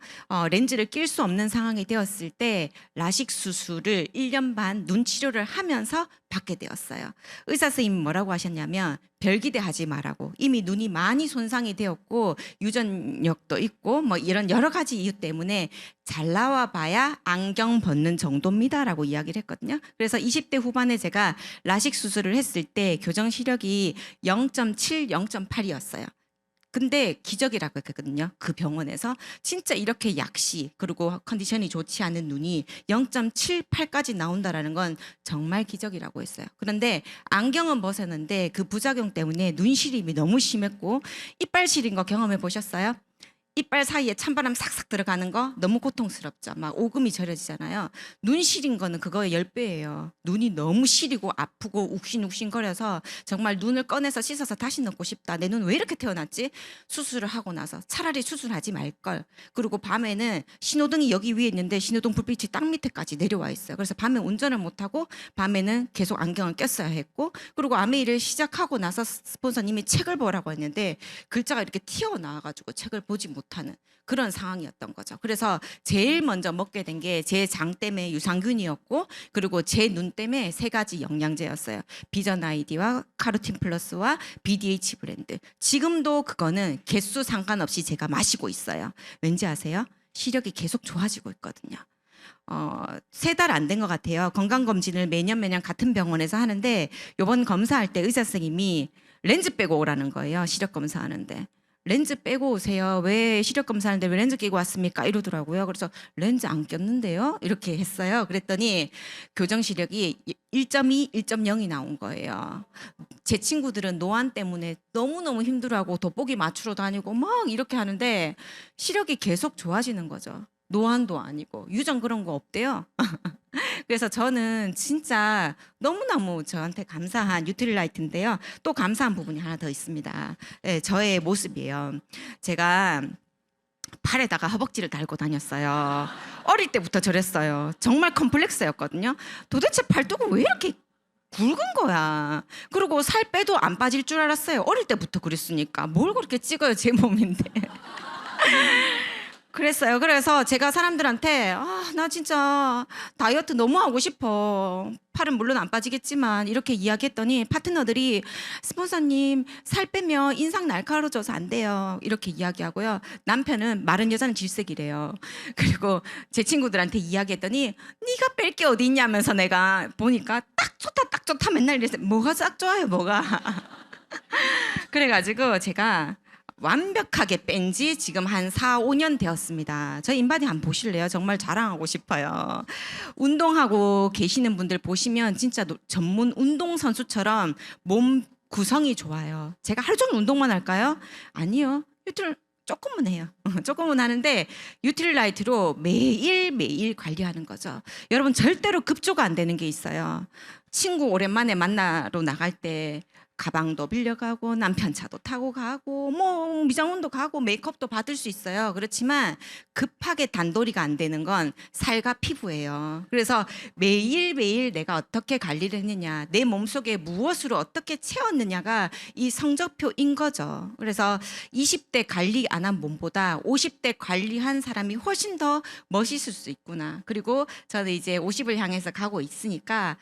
렌즈를 낄 수 없는 상황이 되었을 때 라식 수술을 1년 반 눈 치료를 하면서 받게 되었어요. 의사 선생님이 뭐라고 하셨냐면 별기대 하지 말라고. 이미 눈이 많이 손상이 되었고 유전력도 있고 뭐 이런 여러 가지 이유 때문에 잘 나와 봐야 안경 벗는 정도입니다라고 이야기를 했거든요. 그래서 20대 후반에 제가 라식 수술을 했을 때 교정 시력이 0.7, 0.8이었어요. 근데 기적이라고 했거든요. 그 병원에서 진짜 이렇게 약시 그리고 컨디션이 좋지 않은 눈이 0.78까지 나온다라는 건 정말 기적이라고 했어요. 그런데 안경은 벗었는데 그 부작용 때문에 눈 시림이 너무 심했고 이빨 시린 거 경험해 보셨어요? 이빨 사이에 찬바람 싹싹 들어가는 거 너무 고통스럽죠. 막 오금이 저려지잖아요. 눈 시린 거는 그거의 10배예요. 눈이 너무 시리고 아프고 욱신욱신거려서 정말 눈을 꺼내서 씻어서 다시 넣고 싶다. 내 눈 왜 이렇게 태어났지? 수술을 하고 나서 차라리 수술하지 말걸. 그리고 밤에는 신호등이 여기 위에 있는데 신호등 불빛이 땅 밑에까지 내려와 있어요. 그래서 밤에 운전을 못하고 밤에는 계속 안경을 꼈어야 했고 그리고 아메이를 시작하고 나서 스폰서님이 책을 보라고 했는데 글자가 이렇게 튀어나와가지고 책을 보지 못하는 그런 상황이었던 거죠. 그래서 제일 먼저 먹게 된 게 제 장 때문에 유산균이었고 그리고 제 눈 때문에 3가지 영양제였어요. 비전 아이디와 카로틴 플러스와 BDH 브랜드. 지금도 그거는 개수 상관없이 제가 마시고 있어요. 왠지 아세요? 시력이 계속 좋아지고 있거든요. 3달 안 된 것 같아요. 건강검진을 매년 같은 병원에서 하는데 이번 검사할 때 의사 선생님이 렌즈 빼고 오라는 거예요. 시력 검사하는데. 렌즈 빼고 오세요. 왜 시력 검사하는데 왜 렌즈 끼고 왔습니까? 이러더라고요. 그래서 렌즈 안 꼈는데요. 이렇게 했어요. 그랬더니 교정 시력이 1.2, 1.0이 나온 거예요. 제 친구들은 노안 때문에 너무너무 힘들어하고 돋보기 맞추러 다니고 막 이렇게 하는데 시력이 계속 좋아지는 거죠. 노안도 아니고 유전 그런 거 없대요. 그래서 저는 진짜 너무너무 저한테 감사한 뉴트릴라이트인데요. 또 감사한 부분이 하나 더 있습니다. 네, 저의 모습이에요. 제가 팔에다가 허벅지를 달고 다녔어요. 어릴 때부터 저랬어요. 정말 컴플렉스였거든요. 도대체 팔뚝은 왜 이렇게 굵은 거야. 그리고 살 빼도 안 빠질 줄 알았어요. 어릴 때부터 그랬으니까. 뭘 그렇게 찍어요, 제 몸인데. 그랬어요. 그래서 제가 사람들한테 나 진짜 다이어트 너무 하고 싶어. 팔은 물론 안 빠지겠지만 이렇게 이야기했더니 파트너들이 스폰서님 살 빼면 인상 날카로워져서 안 돼요. 이렇게 이야기하고요. 남편은 마른 여자는 질색이래요. 그리고 제 친구들한테 이야기했더니 네가 뺄 게 어디 있냐면서 내가 보니까 딱 좋다 맨날 이랬어요. 뭐가 딱 좋아요 뭐가. 그래가지고 제가 완벽하게 뺀 지 지금 한 4, 5년 되었습니다. 저 인바디 한번 보실래요? 정말 자랑하고 싶어요. 운동하고 계시는 분들 보시면 진짜 전문 운동선수처럼 몸 구성이 좋아요. 제가 하루 종일 운동만 할까요? 아니요. 이틀 조금은 해요. 조금은 하는데 뉴트릴라이트로 매일 관리하는 거죠. 여러분 절대로 급조가 안 되는 게 있어요. 친구 오랜만에 만나러 나갈 때 가방도 빌려가고 남편 차도 타고 가고 뭐 미장원도 가고 메이크업도 받을 수 있어요. 그렇지만 급하게 단도리가 안 되는 건 살과 피부예요. 그래서 매일매일 내가 어떻게 관리를 했느냐, 내 몸속에 무엇으로 어떻게 채웠느냐가 이 성적표인 거죠. 그래서 20대 관리 안 한 몸보다 50대 관리한 사람이 훨씬 더 멋있을 수 있구나. 그리고 저는 이제 50을 향해서 가고 있으니까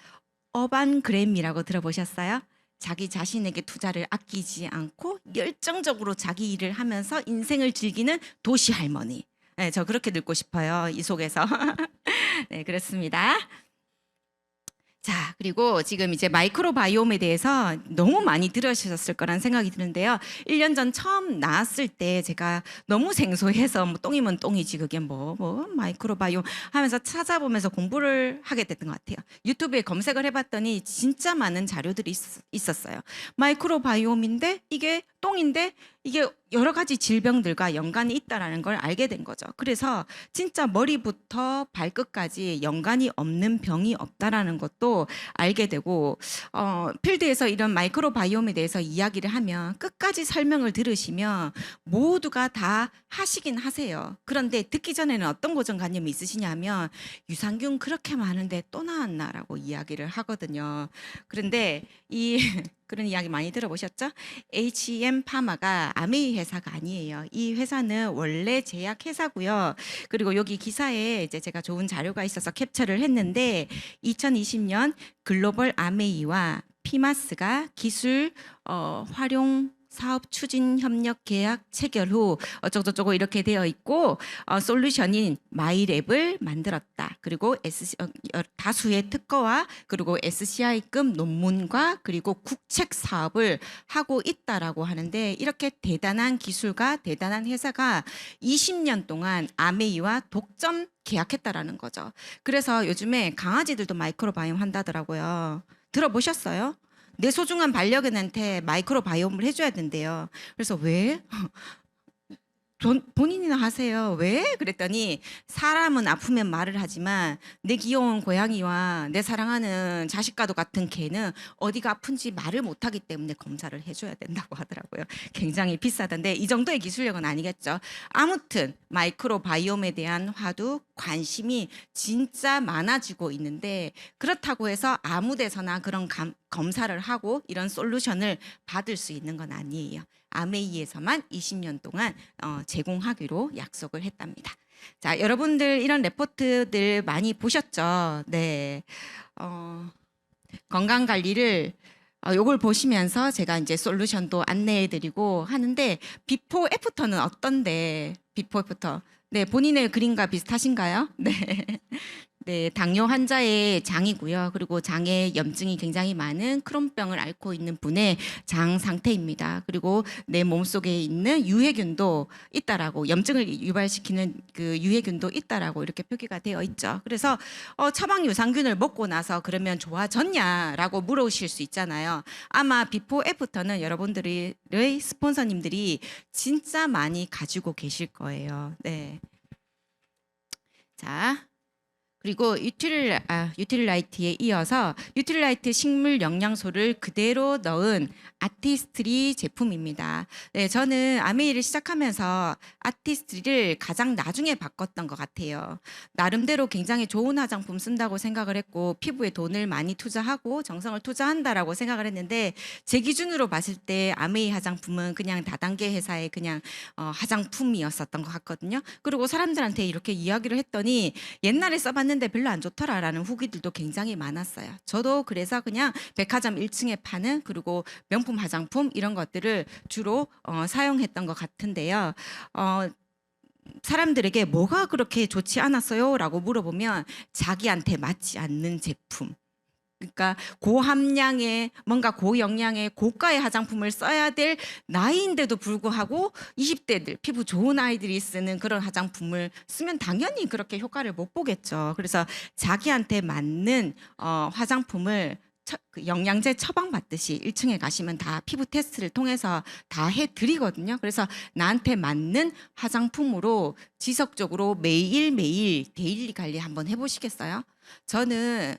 어반그램이라고 들어보셨어요? 자기 자신에게 투자를 아끼지 않고 열정적으로 자기 일을 하면서 인생을 즐기는 도시 할머니. 네, 저 그렇게 늙고 싶어요. 이 속에서. 네, 그렇습니다. 자, 그리고 지금 이제 마이크로바이옴에 대해서 너무 많이 들으셨을 거란 생각이 드는데요. 1년 전 처음 나왔을 때 제가 너무 생소해서 뭐 똥이면 똥이지 그게 뭐 마이크로바이옴 하면서 찾아보면서 공부를 하게 됐던 것 같아요. 유튜브에 검색을 해봤더니 진짜 많은 자료들이 있었어요. 마이크로바이옴인데 이게 똥인데 이게 여러 가지 질병들과 연관이 있다는 걸 알게 된 거죠. 그래서 진짜 머리부터 발끝까지 연관이 없는 병이 없다라는 것도 알게 되고 필드에서 이런 마이크로바이옴에 대해서 이야기를 하면 끝까지 설명을 들으시면 모두가 다 하시긴 하세요. 그런데 듣기 전에는 어떤 고정관념이 있으시냐면 유산균 그렇게 많은데 또 나왔나라고 이야기를 하거든요. 그런데 이 그런 이야기 많이 들어보셨죠? H.M. 파마가 아메이 회사가 아니에요. 이 회사는 원래 제약 회사고요. 그리고 여기 기사에 이제 제가 좋은 자료가 있어서 캡처를 했는데 2020년 글로벌 아메이와 피마스가 기술 활용 사업 추진 협력 계약 체결 후 어쩌고저쩌고 이렇게 되어 있고 솔루션인 마이랩을 만들었다. 그리고 다수의 특허와 그리고 SCI급 논문과 그리고 국책 사업을 하고 있다라고 하는데 이렇게 대단한 기술가 대단한 회사가 20년 동안 아메이와 독점 계약했다라는 거죠. 그래서 요즘에 강아지들도 마이크로바이옴 한다더라고요. 들어보셨어요? 내 소중한 반려견한테 마이크로바이옴을 해줘야 된대요. 그래서 왜? 본인이나 하세요. 왜? 그랬더니 사람은 아프면 말을 하지만 내 귀여운 고양이와 내 사랑하는 자식과도 같은 개는 어디가 아픈지 말을 못하기 때문에 검사를 해줘야 된다고 하더라고요. 굉장히 비싸던데 이 정도의 기술력은 아니겠죠. 아무튼 마이크로바이옴에 대한 화두 관심이 진짜 많아지고 있는데 그렇다고 해서 아무 데서나 그런 검사를 하고 이런 솔루션을 받을 수 있는 건 아니에요. 아메이에서만 20년 동안 제공하기로 약속을 했답니다. 자, 여러분들 이런 레포트들 많이 보셨죠? 네. 건강 관리를 요걸 보시면서 제가 이제 솔루션도 안내해 드리고 하는데 비포 애프터는 어떤데? 비포 애프터. 네, 본인의 그림과 비슷하신가요? 네. 네, 당뇨 환자의 장이고요. 그리고 장에 염증이 굉장히 많은 크론병을 앓고 있는 분의 장 상태입니다. 그리고 내 몸속에 있는 유해균도 있다라고 염증을 유발시키는 그 유해균도 있다라고 이렇게 표기가 되어 있죠. 그래서 처방 유산균을 먹고 나서 그러면 좋아졌냐라고 물으실 수 있잖아요. 아마 비포 애프터는 여러분들의 스폰서님들이 진짜 많이 가지고 계실 거예요. 네. 자. 그리고 유틸라이트에 이어서 유틸라이트 식물 영양소를 그대로 넣은 아티스트리 제품입니다. 네, 저는 아메이를 시작하면서 아티스트리를 가장 나중에 바꿨던 것 같아요. 나름대로 굉장히 좋은 화장품 쓴다고 생각을 했고 피부에 돈을 많이 투자하고 정성을 투자한다라고 생각을 했는데 제 기준으로 봤을 때 아메이 화장품은 그냥 다단계 회사의 그냥 화장품이었었던 것 같거든요. 그리고 사람들한테 이렇게 이야기를 했더니 옛날에 써봤는데 별로 안 좋더라라는 후기들도 굉장히 많았어요. 저도 그래서 그냥 백화점 1층에 파는 그리고 명품 화장품 이런 것들을 주로 사용했던 것 같은데요. 사람들에게 뭐가 그렇게 좋지 않았어요? 라고 물어보면 자기한테 맞지 않는 제품. 그러니까 고함량의 뭔가 고영양의 고가의 화장품을 써야 될 나이인데도 불구하고 20대들 피부 좋은 아이들이 쓰는 그런 화장품을 쓰면 당연히 그렇게 효과를 못 보겠죠. 그래서 자기한테 맞는 화장품을 그 영양제 처방받듯이 1층에 가시면 다 피부 테스트를 통해서 다 해드리거든요. 그래서 나한테 맞는 화장품으로 지속적으로 매일매일 데일리 관리 한번 해보시겠어요? 저는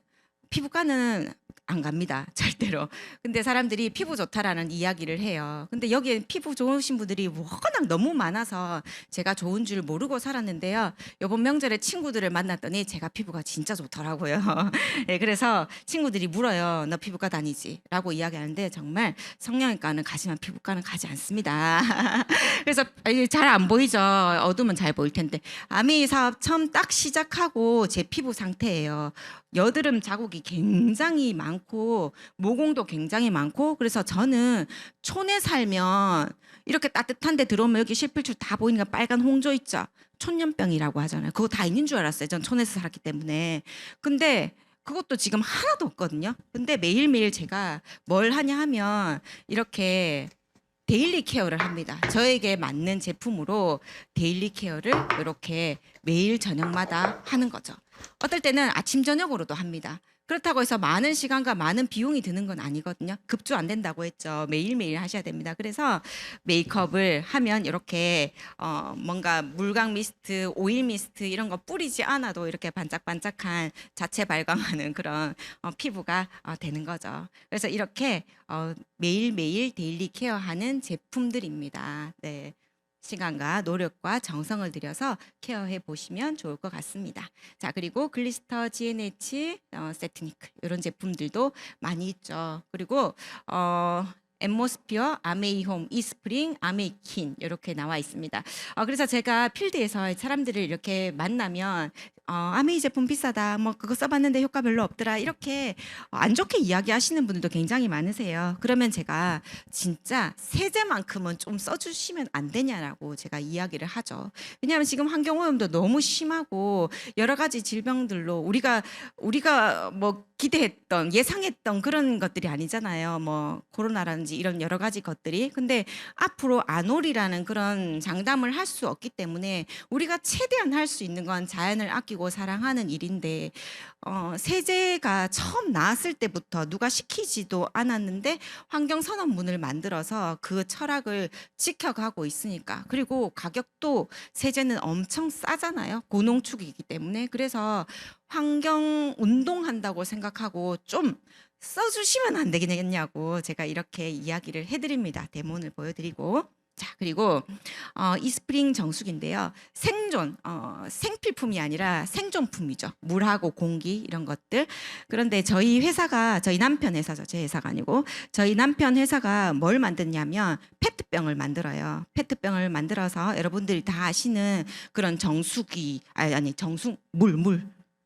피부과는 안 갑니다. 절대로. 근데 사람들이 피부 좋다라는 이야기를 해요. 근데 여기에 피부 좋으신 분들이 워낙 너무 많아서 제가 좋은 줄 모르고 살았는데요. 이번 명절에 친구들을 만났더니 제가 피부가 진짜 좋더라고요. 네, 그래서 친구들이 물어요. 너 피부과 다니지? 라고 이야기하는데 정말 성형외과는 가지만 피부과는 가지 않습니다. 그래서 잘 안 보이죠? 어두우면 잘 보일 텐데. 아메이 사업 처음 딱 시작하고 제 피부 상태예요. 여드름 자국이 굉장히 많고 모공도 굉장히 많고 그래서 저는 촌에 살면 이렇게 따뜻한 데 들어오면 여기 실필줄 다 보이니까 빨간 홍조 있죠. 촌년병이라고 하잖아요. 그거 다 있는 줄 알았어요. 전 촌에서 살았기 때문에. 근데 그것도 지금 하나도 없거든요. 근데 매일매일 제가 뭘 하냐 하면 이렇게 데일리 케어를 합니다. 저에게 맞는 제품으로 데일리 케어를 이렇게 매일 저녁마다 하는 거죠. 어떨 때는 아침 저녁으로도 합니다. 그렇다고 해서 많은 시간과 많은 비용이 드는 건 아니거든요. 급조 안 된다고 했죠. 매일매일 하셔야 됩니다. 그래서 메이크업을 하면 이렇게 뭔가 물광 미스트, 오일 미스트 이런 거 뿌리지 않아도 이렇게 반짝반짝한 자체 발광하는 그런 피부가 되는 거죠. 그래서 이렇게 매일매일 데일리 케어하는 제품들입니다. 네. 시간과 노력과 정성을 들여서 케어해 보시면 좋을 것 같습니다. 자, 그리고 글리스터 GNH 세트니크 이런 제품들도 많이 있죠. 그리고 엠모스피어, 아메이홈, 이스프링, 아메이킨 이렇게 나와 있습니다. 그래서 제가 필드에서 사람들을 이렇게 만나면 아메이 제품 비싸다, 뭐 그거 써봤는데 효과 별로 없더라 이렇게 안 좋게 이야기하시는 분들도 굉장히 많으세요. 그러면 제가 진짜 세제만큼은 좀 써주시면 안 되냐라고 제가 이야기를 하죠. 왜냐하면 지금 환경오염도 너무 심하고 여러 가지 질병들로 우리가 뭐 기대했던 예상했던 그런 것들이 아니잖아요. 뭐 코로나라든지 이런 여러 가지 것들이. 근데 앞으로 안 오리라는 그런 장담을 할 수 없기 때문에 우리가 최대한 할 수 있는 건 자연을 아끼고 사랑하는 일인데 세제가 처음 나왔을 때부터 누가 시키지도 않았는데 환경선언문을 만들어서 그 철학을 지켜가고 있으니까. 그리고 가격도 세제는 엄청 싸잖아요. 고농축이기 때문에. 그래서 환경 운동한다고 생각하고 좀 써주시면 안 되겠냐고 제가 이렇게 이야기를 해드립니다. 데모를 보여드리고. 자, 그리고 이스프링 정수기인데요. 생존, 생필품이 아니라 생존품이죠. 물하고 공기 이런 것들. 그런데 저희 회사가, 저희 남편 회사죠. 제 회사가 아니고 저희 남편 회사가 뭘 만드냐면 페트병을 만들어요. 페트병을 만들어서 여러분들이 다 아시는 그런 정수기,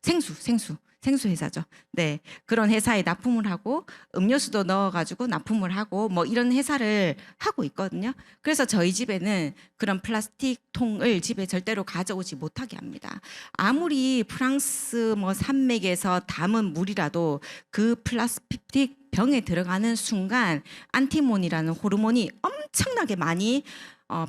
생수 회사죠. 네, 그런 회사에 납품을 하고 음료수도 넣어가지고 납품을 하고 뭐 이런 회사를 하고 있거든요. 그래서 저희 집에는 그런 플라스틱 통을 집에 절대로 가져오지 못하게 합니다. 아무리 프랑스 뭐 산맥에서 담은 물이라도 그 플라스틱 병에 들어가는 순간 안티몬이라는 호르몬이 엄청나게 많이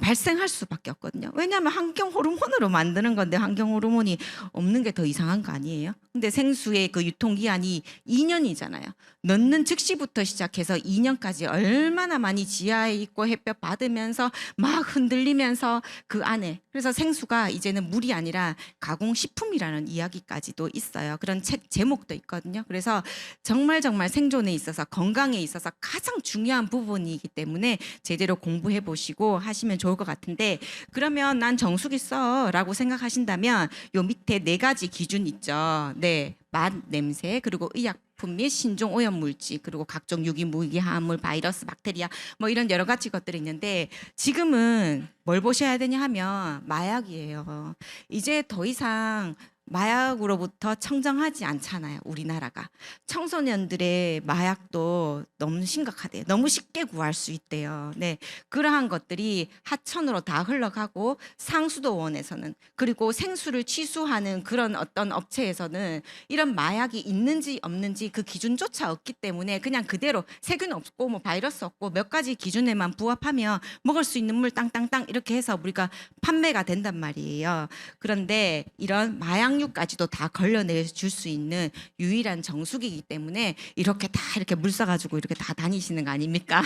발생할 수밖에 없거든요. 왜냐하면 환경 호르몬으로 만드는 건데 환경 호르몬이 없는 게 더 이상한 거 아니에요? 근데 생수의 그 유통기한이 2년이잖아요. 넣는 즉시부터 시작해서 2년까지 얼마나 많이 지하에 있고 햇볕 받으면서 막 흔들리면서 그 안에. 그래서 생수가 이제는 물이 아니라 가공식품이라는 이야기까지도 있어요. 그런 책 제목도 있거든요. 그래서 정말 생존에 있어서 건강에 있어서 가장 중요한 부분이기 때문에 제대로 공부해 보시고 하시면 좋을 것 같은데, 그러면 난 정수기 써라고 생각하신다면 요 밑에 4가지 기준 있죠. 네, 맛, 냄새, 그리고 의약품 및 신종 오염 물질, 그리고 각종 유기, 무기 화합물, 바이러스, 박테리아 뭐 이런 여러 가지 것들이 있는데 지금은 뭘 보셔야 되냐 하면 마약이에요. 이제 더 이상 마약으로부터 청정하지 않잖아요, 우리나라가. 청소년들의 마약도 너무 심각하대요. 너무 쉽게 구할 수 있대요. 네, 그러한 것들이 하천으로 다 흘러가고 상수도원에서는, 그리고 생수를 취수하는 그런 어떤 업체에서는 이런 마약이 있는지 없는지 그 기준조차 없기 때문에 그냥 그대로 세균 없고 뭐 바이러스 없고 몇 가지 기준에만 부합하면 먹을 수 있는 물 땅땅땅 이렇게 해서 우리가 판매가 된단 말이에요. 그런데 이런 마약류까지도 다 걸러내 줄 수 있는 유일한 정수기이기 때문에 이렇게 다 이렇게 물 싸가지고 이렇게 다 다니시는 거 아닙니까?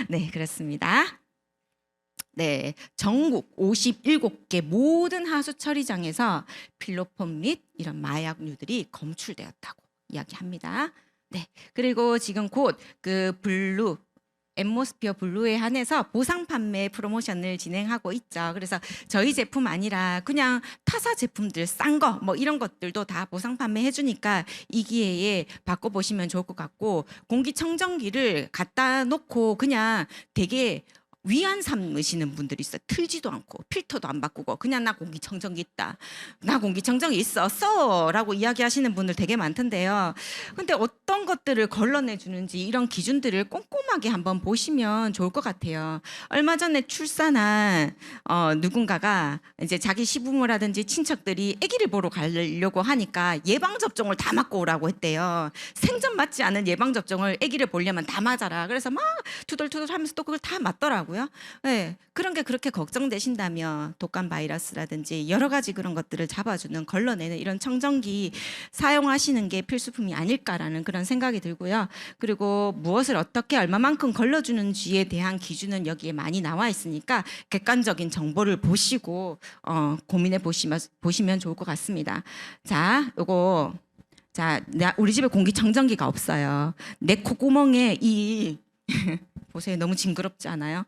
네, 그렇습니다. 네, 전국 57개 모든 하수 처리장에서 필로폰 및 이런 마약류들이 검출되었다고 이야기합니다. 네, 그리고 지금 곧 그 블루 엠모스피어 블루에 한해서 보상 판매 프로모션을 진행하고 있죠. 그래서 저희 제품 아니라 그냥 타사 제품들 싼 거 뭐 이런 것들도 다 보상 판매해 주니까 이 기회에 바꿔보시면 좋을 것 같고, 공기청정기를 갖다 놓고 그냥 되게 위안 삼으시는 분들이 있어요. 틀지도 않고 필터도 안 바꾸고 그냥 나 공기청정기 있다, 나 공기청정기 있어 써라고 이야기하시는 분들 되게 많던데요. 근데 어떤 것들을 걸러내 주는지 이런 기준들을 꼼꼼하게 한번 보시면 좋을 것 같아요. 얼마 전에 출산한 누군가가 이제 자기 시부모라든지 친척들이 아기를 보러 가려고 하니까 예방접종을 다 맞고 오라고 했대요. 생전 맞지 않은 예방접종을 아기를 보려면 다 맞아라. 그래서 막 투덜투덜 하면서 또 그걸 다 맞더라고요. 네, 그런 게 그렇게 걱정되신다면 독감 바이러스라든지 여러 가지 그런 것들을 잡아주는, 걸러내는 이런 청정기 사용하시는 게 필수품이 아닐까라는 그런 생각이 들고요. 그리고 무엇을 어떻게 얼마만큼 걸러주는지에 대한 기준은 여기에 많이 나와 있으니까 객관적인 정보를 보시고 고민해 보시면 좋을 것 같습니다. 자, 요거 우리 집에 공기청정기가 없어요. 내 콧구멍에 이 보세요. 너무 징그럽지 않아요?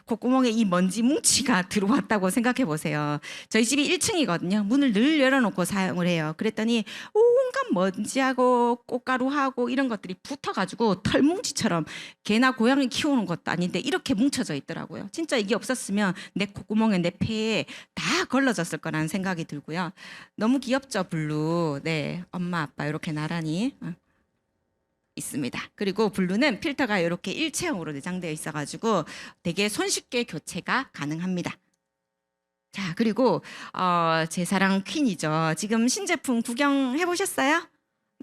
콧구멍에 이 먼지 뭉치가 들어왔다고 생각해 보세요. 저희 집이 1층이거든요. 문을 늘 열어놓고 사용을 해요. 그랬더니 온갖 먼지하고 꽃가루하고 이런 것들이 붙어가지고 털뭉치처럼 개나 고양이 키우는 것도 아닌데 이렇게 뭉쳐져 있더라고요. 진짜 이게 없었으면 내 콧구멍에 내 폐에 다 걸러졌을 거라는 생각이 들고요. 너무 귀엽죠, 블루. 네, 엄마 아빠 이렇게 나란히 있습니다. 그리고 블루는 필터가 이렇게 일체형으로 내장되어 있어가지고 되게 손쉽게 교체가 가능합니다. 자, 그리고 제 사랑 퀸이죠. 지금 신제품 구경해 보셨어요?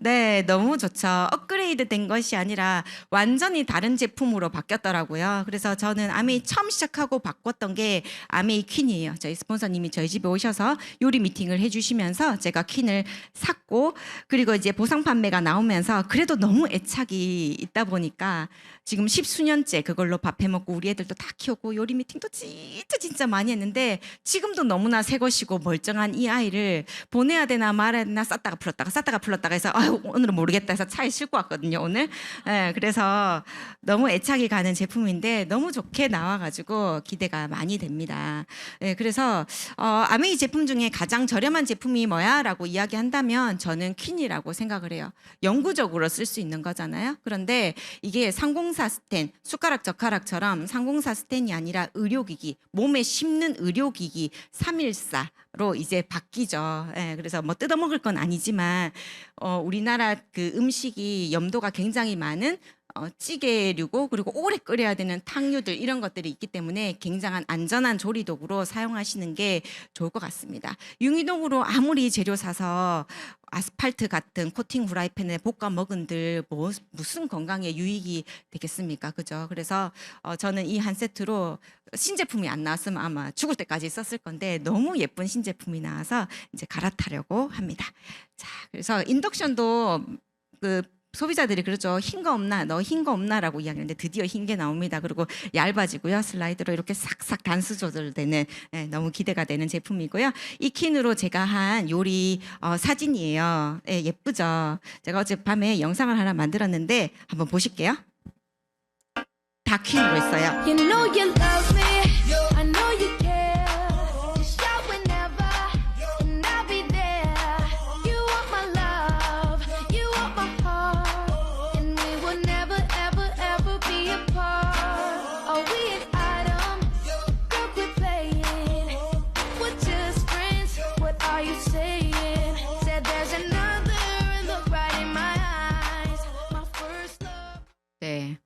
네, 너무 좋죠. 업그레이드 된 것이 아니라 완전히 다른 제품으로 바뀌었더라고요. 그래서 저는 아메이 처음 시작하고 바꿨던 게 아메이 퀸이에요. 저희 스폰서님이 저희 집에 오셔서 요리 미팅을 해주시면서 제가 퀸을 샀고, 그리고 이제 보상 판매가 나오면서 그래도 너무 애착이 있다 보니까 지금 10수년째 그걸로 밥 해먹고 우리 애들도 다 키웠고 요리 미팅도 진짜 많이 했는데 지금도 너무나 새 것이고 멀쩡한 이 아이를 보내야 되나 말아야 되나 쌌다가 풀었다가 해서 오늘은 모르겠다 해서 차에 싣고 왔거든요, 오늘. 네, 그래서 너무 애착이 가는 제품인데 너무 좋게 나와가지고 기대가 많이 됩니다. 네, 그래서 아메이 제품 중에 가장 저렴한 제품이 뭐야? 라고 이야기한다면 저는 퀸이라고 생각을 해요. 영구적으로 쓸 수 있는 거잖아요. 그런데 이게 상공사 스텐, 숟가락 젓가락처럼 상공사 스텐이 아니라 의료기기, 몸에 심는 의료기기 314로 이제 바뀌죠. 예, 그래서 뭐 뜯어먹을 건 아니지만 우리나라 그 음식이 염도가 굉장히 많은 찌개류고 그리고 오래 끓여야 되는 탕류들 이런 것들이 있기 때문에 굉장한 안전한 조리 도구로 사용하시는 게 좋을 것 같습니다. 유기농으로 아무리 재료 사서 아스팔트 같은 코팅 후라이팬에 볶아 먹은들 무슨 건강에 유익이 되겠습니까? 그죠? 그래서 저는 이 한 세트로 신제품이 안 나왔으면 아마 죽을 때까지 썼을 건데 너무 예쁜 신제품이 나와서 이제 갈아타려고 합니다. 자, 그래서 인덕션도 그 소비자들이 그러죠. 흰 거 없나? 너 흰 거 없나?라고 이야기하는데 드디어 흰 게 나옵니다. 그리고 얇아지고요. 슬라이드로 이렇게 싹싹 단수 조절되는 너무 기대가 되는 제품이고요. 이 퀸으로 제가 한 요리 사진이에요. 예쁘죠? 제가 어젯밤에 영상을 하나 만들었는데 한번 보실게요. 다 퀸으로 했어요. You know you love me. I know you care. Just shout whenever, and I'll be there. You want my love, you want my heart, and we will never, ever, ever be apart. Are we an item? Look, we're playing. We're just friends. What are you saying? Said there's another, and look right in my eyes. My first love. 네.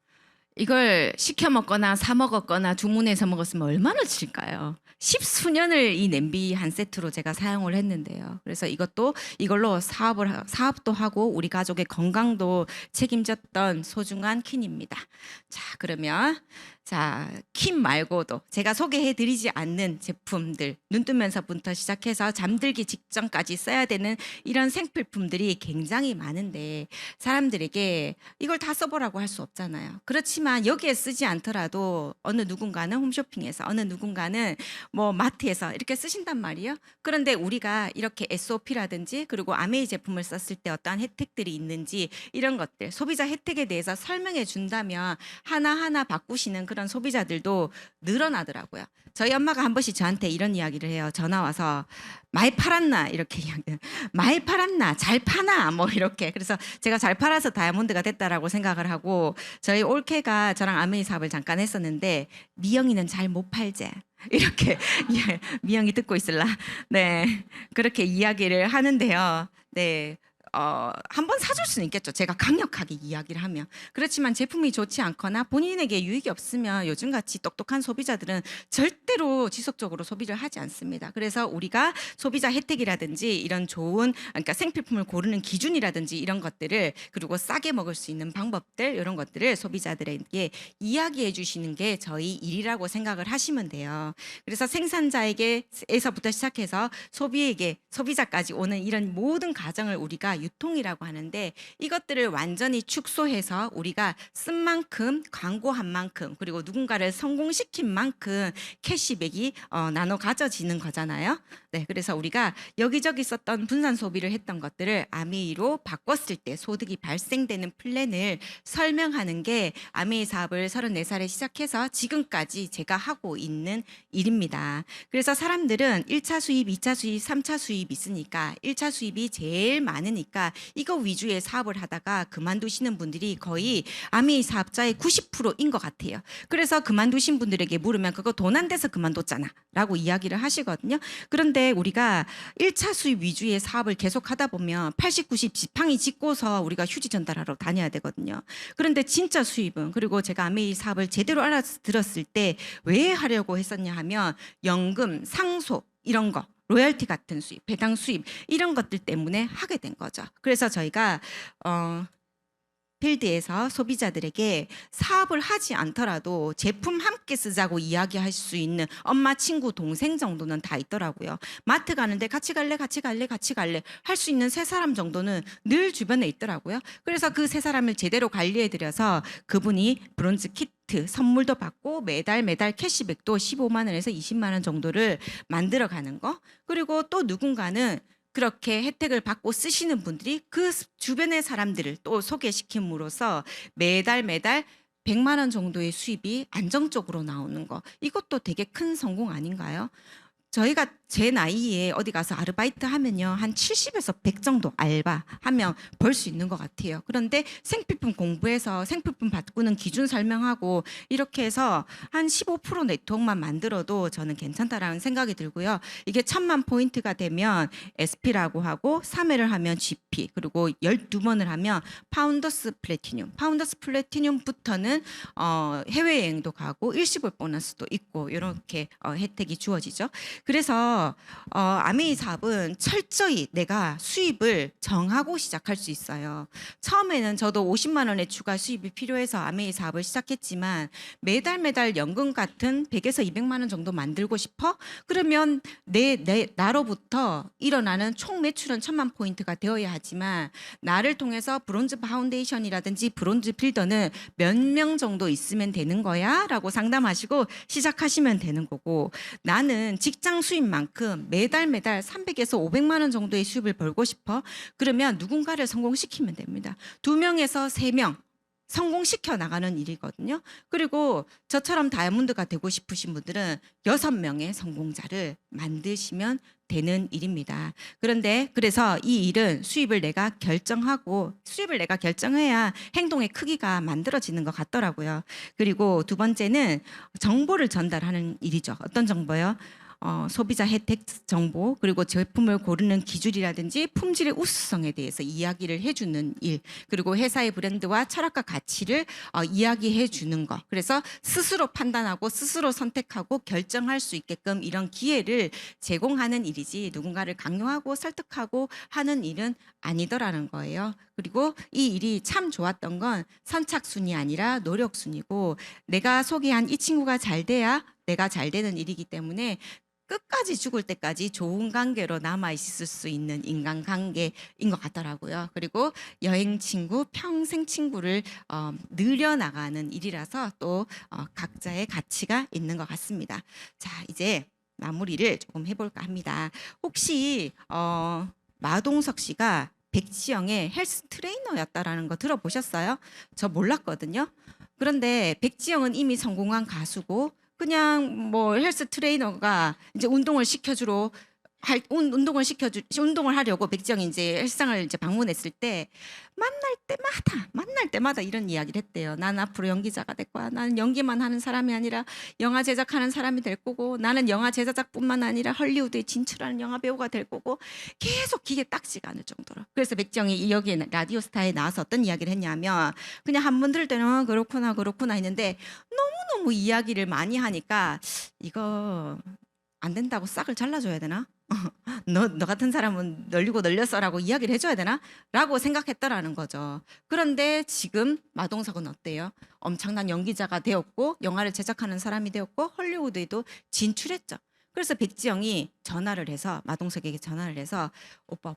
이걸 시켜 먹거나 사 먹었거나 주문해서 먹었으면 얼마나 칠까요? 10수년을 이 냄비 한 세트로 제가 사용을 했는데요. 그래서 이걸로 사업도 하고 우리 가족의 건강도 책임졌던 소중한 퀸입니다. 자, 그러면 퀸 말고도 제가 소개해드리지 않는 제품들, 눈 뜨면서부터 시작해서 잠들기 직전까지 써야 되는 이런 생필품들이 굉장히 많은데 사람들에게 이걸 다 써보라고 할 수 없잖아요. 그렇지만 여기에 쓰지 않더라도 어느 누군가는 홈쇼핑에서 어느 누군가는 뭐 마트에서 이렇게 쓰신단 말이에요. 그런데 우리가 이렇게 SOP라든지 그리고 아메이 제품을 썼을 때 어떠한 혜택들이 있는지 이런 것들 소비자 혜택에 대해서 설명해 준다면 하나하나 바꾸시는 그런 소비자들도 늘어나더라고요. 저희 엄마가 한 번씩 저한테 이런 이야기를 해요. 전화 와서 많이 팔았나 이렇게 이야기해요. 많이 팔았나 잘 파나 뭐 이렇게. 그래서 제가 잘 팔아서 다이아몬드가 됐다라고 생각을 하고 저희 올케가 저랑 아메이 사업을 잠깐 했었는데 미영이는 잘 못 팔제. 이렇게 미영이 듣고 있을라. 네, 그렇게 이야기를 하는데요. 네. 한번 사줄 수는 있겠죠. 제가 강력하게 이야기를 하면. 그렇지만 제품이 좋지 않거나 본인에게 유익이 없으면 요즘같이 똑똑한 소비자들은 절대로 지속적으로 소비를 하지 않습니다. 그래서 우리가 소비자 혜택이라든지 이런 좋은 그러니까 생필품을 고르는 기준이라든지 이런 것들을 그리고 싸게 먹을 수 있는 방법들 이런 것들을 소비자들에게 이야기해 주시는 게 저희 일이라고 생각을 하시면 돼요. 그래서 생산자에게서부터 시작해서 소비자까지 오는 이런 모든 과정을 우리가 유통이라고 하는데 이것들을 완전히 축소해서 우리가 쓴 만큼 광고한 만큼 그리고 누군가를 성공시킨 만큼 캐시백이 나눠 가져지는 거잖아요. 네, 그래서 우리가 여기저기 썼던 분산 소비를 했던 것들을 아메이로 바꿨을 때 소득이 발생되는 플랜을 설명하는 게 아메이 사업을 34살에 시작해서 지금까지 제가 하고 있는 일입니다. 그래서 사람들은 1차 수입, 2차 수입, 3차 수입 있으니까 1차 수입이 제일 많으니까 이거 위주의 사업을 하다가 그만두시는 분들이 거의 아메이 사업자의 90%인 것 같아요. 그래서 그만두신 분들에게 물으면 그거 돈 안 돼서 그만뒀잖아 라고 이야기를 하시거든요. 그런데 우리가 1차 수입 위주의 사업을 계속 하다 보면 80, 90 지팡이 짚고서 우리가 휴지 전달하러 다녀야 되거든요. 그런데 진짜 수입은 그리고 제가 아메이 사업을 제대로 알아들었을 때 왜 하려고 했었냐 하면 연금, 상속 이런 거 로열티 같은 수입, 배당 수입 이런 것들 때문에 하게 된 거죠. 그래서 저희가 필드에서 소비자들에게 사업을 하지 않더라도 제품 함께 쓰자고 이야기할 수 있는 엄마, 친구, 동생 정도는 다 있더라고요. 마트 가는데 같이 갈래 할 수 있는 세 사람 정도는 늘 주변에 있더라고요. 그래서 그 세 사람을 제대로 관리해드려서 그분이 브론즈 키트 선물도 받고 매달 캐시백도 15만 원에서 20만 원 정도를 만들어가는 거. 그리고 또 누군가는 그렇게 혜택을 받고 쓰시는 분들이 그 주변의 사람들을 또 소개시킴으로써 매달 100만 원 정도의 수입이 안정적으로 나오는 거. 이것도 되게 큰 성공 아닌가요? 저희가 제 나이에 어디 가서 아르바이트 하면요 한 70에서 100 정도 알바하면 벌 수 있는 것 같아요. 그런데 생필품 공부해서 생필품 바꾸는 기준 설명하고 이렇게 해서 한 15% 네트워크만 만들어도 저는 괜찮다라는 생각이 들고요. 이게 1000만 포인트가 되면 SP라고 하고 3회를 하면 GP 그리고 12번을 하면 파운더스 플래티늄부터는 해외여행도 가고 일시불 보너스도 있고 이렇게 혜택이 주어지죠. 그래서 아메이 사업은 철저히 내가 수입을 정하고 시작할 수 있어요. 처음에는 저도 50만 원의 추가 수입이 필요해서 아메이 사업을 시작했지만 매달 연금 같은 100에서 200만 원 정도 만들고 싶어? 그러면 나로부터 일어나는 총 매출은 1000만 포인트가 되어야 하지만 나를 통해서 브론즈 파운데이션이라든지 브론즈 빌더는 몇 명 정도 있으면 되는 거야? 라고 상담하시고 시작하시면 되는 거고 나는 직장 수입만큼 매달 300에서 500만 원 정도의 수입을 벌고 싶어? 그러면 누군가를 성공시키면 됩니다. 2명에서 3명 성공시켜 나가는 일이거든요. 그리고 저처럼 다이아몬드가 되고 싶으신 분들은 6명의 성공자를 만드시면 되는 일입니다. 그래서 이 일은 수입을 내가 결정해야 행동의 크기가 만들어지는 것 같더라고요. 그리고 두 번째는 정보를 전달하는 일이죠. 어떤 정보요? 소비자 혜택 정보 그리고 제품을 고르는 기준이라든지 품질의 우수성에 대해서 이야기를 해주는 일 그리고 회사의 브랜드와 철학과 가치를 이야기해 주는 것 그래서 스스로 판단하고 스스로 선택하고 결정할 수 있게끔 이런 기회를 제공하는 일이지 누군가를 강요하고 설득하고 하는 일은 아니더라는 거예요. 그리고 이 일이 참 좋았던 건 선착순이 아니라 노력순이고 내가 소개한 이 친구가 잘 돼야 내가 잘 되는 일이기 때문에 끝까지 죽을 때까지 좋은 관계로 남아있을 수 있는 인간관계인 것 같더라고요. 그리고 여행 친구, 평생 친구를 늘려나가는 일이라서 또 각자의 가치가 있는 것 같습니다. 자, 이제 마무리를 조금 해볼까 합니다. 혹시 마동석 씨가 백지영의 헬스 트레이너였다라는 거 들어보셨어요? 저 몰랐거든요. 그런데 백지영은 이미 성공한 가수고 그냥 뭐 헬스 트레이너가 이제 운동을 하려고 백지영이 이제 헬스장을 이제 방문했을 때 만날 때마다 이런 이야기를 했대요. 난 앞으로 연기자가 될 거야. 나는 연기만 하는 사람이 아니라 영화 제작하는 사람이 될 거고 나는 영화 제작뿐만 아니라 헐리우드에 진출하는 영화 배우가 될 거고 계속 기계 딱지가 않을 정도로. 그래서 백지영이 여기에 라디오스타에 나와서 어떤 이야기를 했냐면 그냥 한 번 들을 때는 그렇구나 했는데 너무너무 이야기를 많이 하니까 이거 안 된다고 싹을 잘라줘야 되나? 너 같은 사람은 널리고 널렸어라고 이야기를 해줘야 되나? 라고 생각했더라는 거죠. 그런데 지금 마동석은 어때요? 엄청난 연기자가 되었고 영화를 제작하는 사람이 되었고 헐리우드에도 진출했죠. 그래서 백지영이 마동석에게 전화를 해서 오빠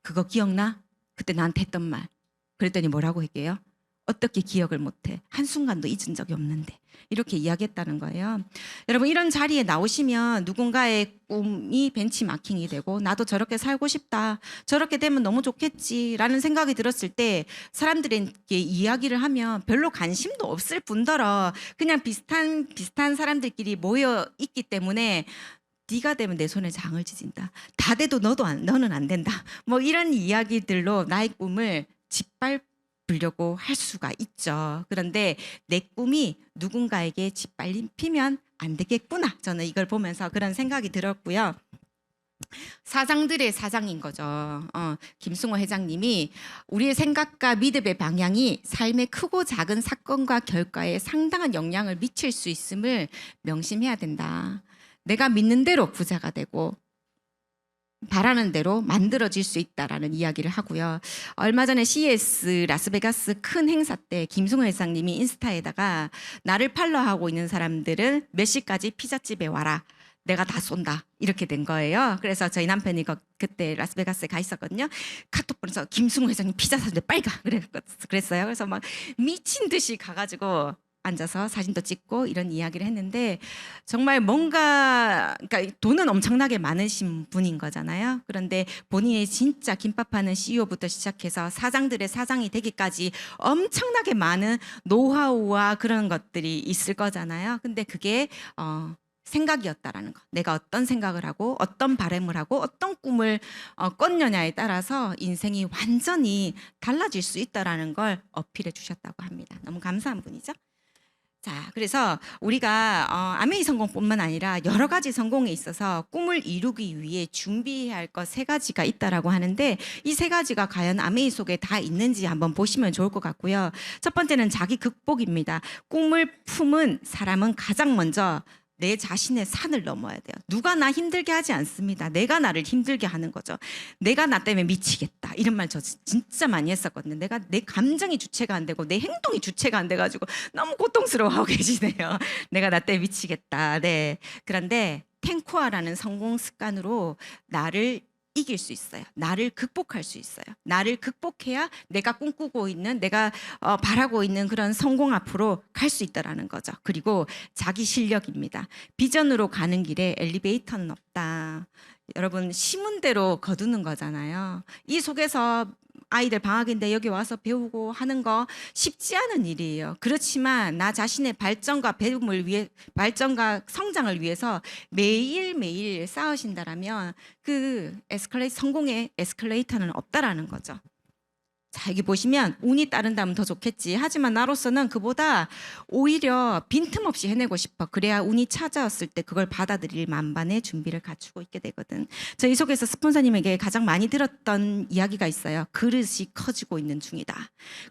그거 기억나? 그때 나한테 했던 말. 그랬더니 뭐라고 했게요? 어떻게 기억을 못해? 한순간도 잊은 적이 없는데. 이렇게 이야기했다는 거예요. 여러분 이런 자리에 나오시면 누군가의 꿈이 벤치마킹이 되고 나도 저렇게 살고 싶다. 저렇게 되면 너무 좋겠지라는 생각이 들었을 때 사람들에게 이야기를 하면 별로 관심도 없을 뿐더러 그냥 비슷한 사람들끼리 모여 있기 때문에 네가 되면 내 손에 장을 지진다. 다 돼도 너는 안 된다. 뭐 이런 이야기들로 나의 꿈을 짓밟으려고 할 수가 있죠. 그런데 내 꿈이 누군가에게 짓밟히면 안 되겠구나. 저는 이걸 보면서 그런 생각이 들었고요. 사장들의 사장인 거죠. 김승호 회장님이 우리의 생각과 믿음의 방향이 삶의 크고 작은 사건과 결과에 상당한 영향을 미칠 수 있음을 명심해야 된다. 내가 믿는 대로 부자가 되고 바라는 대로 만들어질 수 있다라는 이야기를 하고요. 얼마 전에 CES 라스베가스 큰 행사 때 김승호 회장님이 인스타에다가 나를 팔로우하고 있는 사람들은 몇 시까지 피자집에 와라. 내가 다 쏜다. 이렇게 된 거예요. 그래서 저희 남편이 그때 라스베가스에 가 있었거든요. 카톡 보내서 김승호 회장님 피자 사는데 빨리 가. 그랬어요. 그래서 막 미친 듯이 가가지고 앉아서 사진도 찍고 이런 이야기를 했는데 정말 뭔가 그러니까 돈은 엄청나게 많으신 분인 거잖아요. 그런데 본인이 진짜 김밥하는 CEO부터 시작해서 사장들의 사장이 되기까지 엄청나게 많은 노하우와 그런 것들이 있을 거잖아요. 근데 그게 생각이었다라는 거. 내가 어떤 생각을 하고 어떤 바람을 하고 어떤 꿈을 꿨느냐에 따라서 인생이 완전히 달라질 수 있다라는 걸 어필해 주셨다고 합니다. 너무 감사한 분이죠. 자, 그래서 우리가 아메이 성공뿐만 아니라 여러 가지 성공에 있어서 꿈을 이루기 위해 준비해야 할 것 세 가지가 있다라고 하는데 이 세 가지가 과연 아메이 속에 다 있는지 한번 보시면 좋을 것 같고요. 첫 번째는 자기 극복입니다. 꿈을 품은 사람은 가장 먼저 내 자신의 산을 넘어야 돼요. 누가 나 힘들게 하지 않습니다. 내가 나를 힘들게 하는 거죠. 내가 나 때문에 미치겠다. 이런 말 저 진짜 많이 했었거든요. 내가 내 감정이 주체가 안 되고 내 행동이 주체가 안 돼가지고 너무 고통스러워하고 계시네요. 내가 나 때문에 미치겠다. 네. 그런데 탱코아라는 성공 습관으로 나를 이길 수 있어요. 나를 극복할 수 있어요. 나를 극복해야 내가 꿈꾸고 있는 내가 바라고 있는 그런 성공 앞으로 갈 수 있다라는 거죠. 그리고 자기 실력입니다. 비전으로 가는 길에 엘리베이터는 없다. 여러분 심은대로 거두는 거잖아요. 이 속에서 아이들 방학인데 여기 와서 배우고 하는 거 쉽지 않은 일이에요. 그렇지만 나 자신의 발전과 배움을 위해 발전과 성장을 위해서 매일매일 싸우신다라면 그 성공의 에스컬레이터는 없다라는 거죠. 자, 여기 보시면 운이 따른다면 더 좋겠지. 하지만 나로서는 그보다 오히려 빈틈없이 해내고 싶어. 그래야 운이 찾아왔을 때 그걸 받아들일 만반의 준비를 갖추고 있게 되거든. 저희 속에서 스폰서님에게 가장 많이 들었던 이야기가 있어요. 그릇이 커지고 있는 중이다.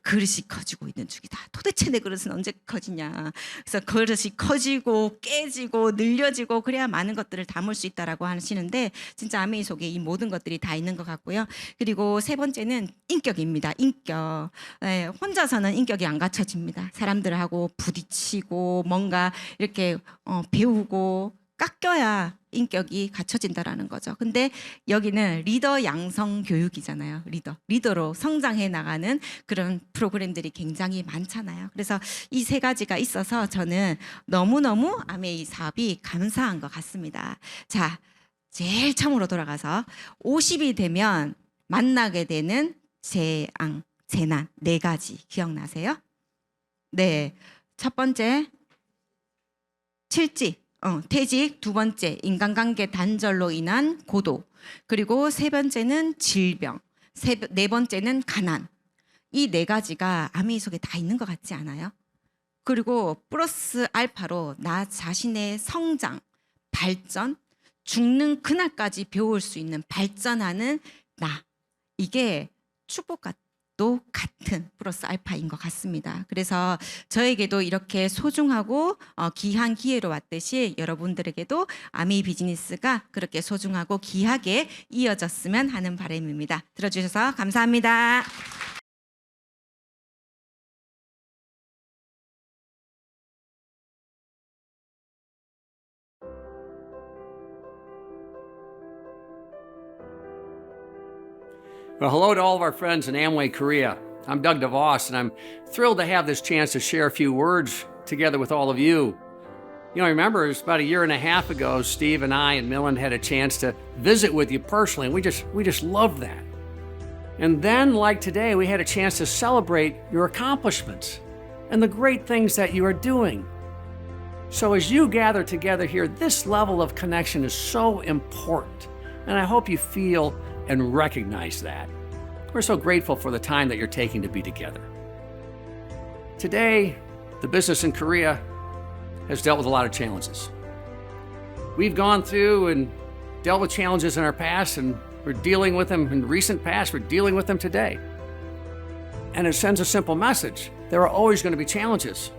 그릇이 커지고 있는 중이다. 도대체 내 그릇은 언제 커지냐. 그래서 그릇이 커지고 깨지고 늘려지고 그래야 많은 것들을 담을 수 있다라고 하시는데 진짜 아메이 속에 이 모든 것들이 다 있는 것 같고요. 그리고 세 번째는 인격입니다. 인격. 네, 혼자서는 인격이 안 갖춰집니다. 사람들하고 부딪히고 뭔가 이렇게 배우고 깎여야 인격이 갖춰진다라는 거죠. 근데 여기는 리더 양성 교육이잖아요. 리더로 성장해 나가는 그런 프로그램들이 굉장히 많잖아요. 그래서 이 세 가지가 있어서 저는 너무너무 아메이 사업이 감사한 것 같습니다. 자, 제일 처음으로 돌아가서 50이 되면 만나게 되는 재난 네 가지 기억나세요? 네, 첫 번째 실직, 퇴직, 두 번째 인간관계 단절로 인한 고도, 그리고 세 번째는 질병, 네 번째는 가난. 이 네 가지가 아메이 속에 다 있는 것 같지 않아요? 그리고 플러스 알파로 나 자신의 성장, 발전, 죽는 그날까지 배울 수 있는 발전하는 나. 이게 축복과도 같은 플러스 알파인 것 같습니다. 그래서 저에게도 이렇게 소중하고 귀한 기회로 왔듯이 여러분들에게도 아메이 비즈니스가 그렇게 소중하고 귀하게 이어졌으면 하는 바람입니다. 들어주셔서 감사합니다. Well, hello to all of our friends in Amway Korea. I'm Doug DeVos, and I'm thrilled to have this chance to share a few words together with all of you. You know, I remember it was about a year and a half ago, Steve and I and Millen had a chance to visit with you personally, and we just loved that. And then, like today, we had a chance to celebrate your accomplishments and the great things that you are doing. So as you gather together here, this level of connection is so important, and I hope you feel and recognize that. We're so grateful for the time that you're taking to be together. Today, the business in Korea has dealt with a lot of challenges. We've gone through and dealt with challenges in our past, and we're dealing with them in recent past, we're dealing with them today. And it sends a simple message. There are always going to be challenges.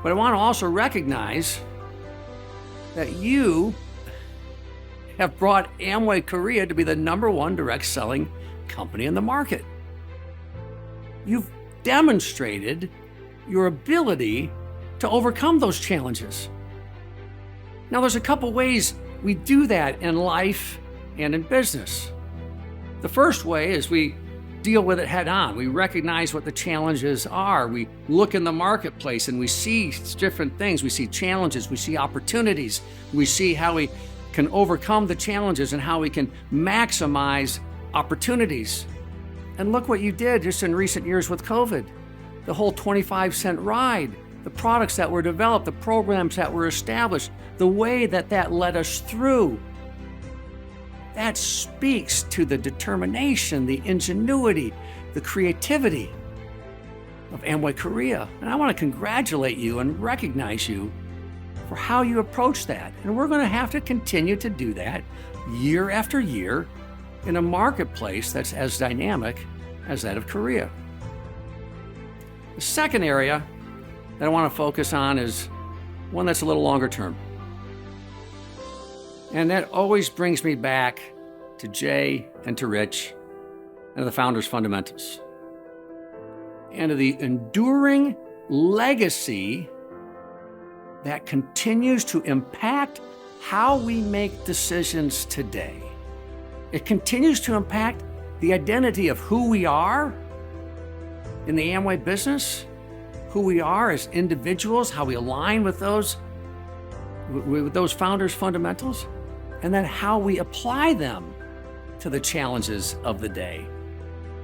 But I want to also recognize that you have brought Amway Korea to be the #1 direct selling company in the market. You've demonstrated your ability to overcome those challenges. Now, there's a couple ways we do that in life and in business. The first way is we deal with it head on. We recognize what the challenges are. We look in the marketplace and we see different things. We see challenges, we see opportunities, we see how we can overcome the challenges and how we can maximize opportunities. And look what you did just in recent years with COVID. The whole 25-cent ride, the products that were developed, the programs that were established, the way that that led us through. That speaks to the determination, the ingenuity, the creativity of Amway Korea. And I want to congratulate you and recognize you for how you approach that. And we're going to have to continue to do that year after year in a marketplace that's as dynamic as that of Korea. The second area that I want to focus on is one that's a little longer term. And that always brings me back to Jay and to Rich and to the Founders Fundamentals and to the enduring legacy that continues to impact how we make decisions today. It continues to impact the identity of who we are in the Amway business, who we are as individuals, how we align with those founders' fundamentals, and then how we apply them to the challenges of the day.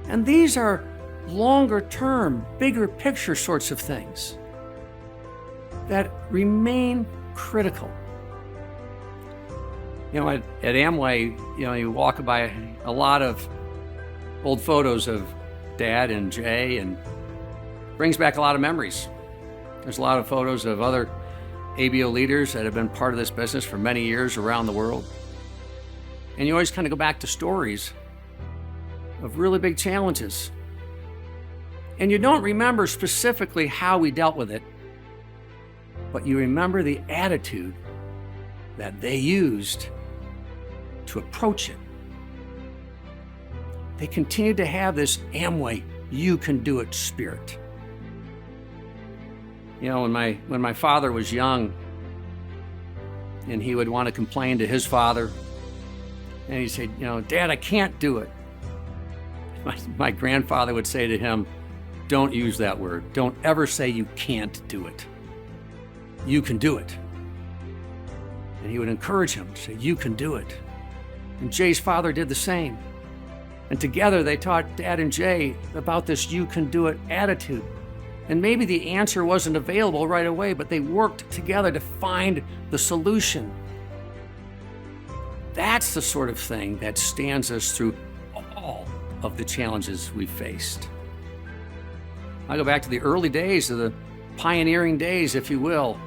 And these are longer term, bigger picture sorts of things that remain critical. You know, at Amway, you walk by a lot of old photos of Dad and Jay, and brings back a lot of memories. There's a lot of photos of other ABO leaders that have been part of this business for many years around the world. And you always kind of go back to stories of really big challenges. And you don't remember specifically how we dealt with it, but you remember the attitude that they used to approach it. They continued to have this Amway, you can do it spirit. You know, when my father was young and he would want to complain to his father, and he'd say, Dad, I can't do it. My grandfather would say to him, don't use that word. Don't ever say you can't do it. You can do it. And he would encourage him to say, you can do it. And Jay's father did the same. And together they taught Dad and Jay about this you can do it attitude. And maybe the answer wasn't available right away, but they worked together to find the solution. That's the sort of thing that stands us through all of the challenges we've faced. I go back to the early days of the pioneering days, if you will,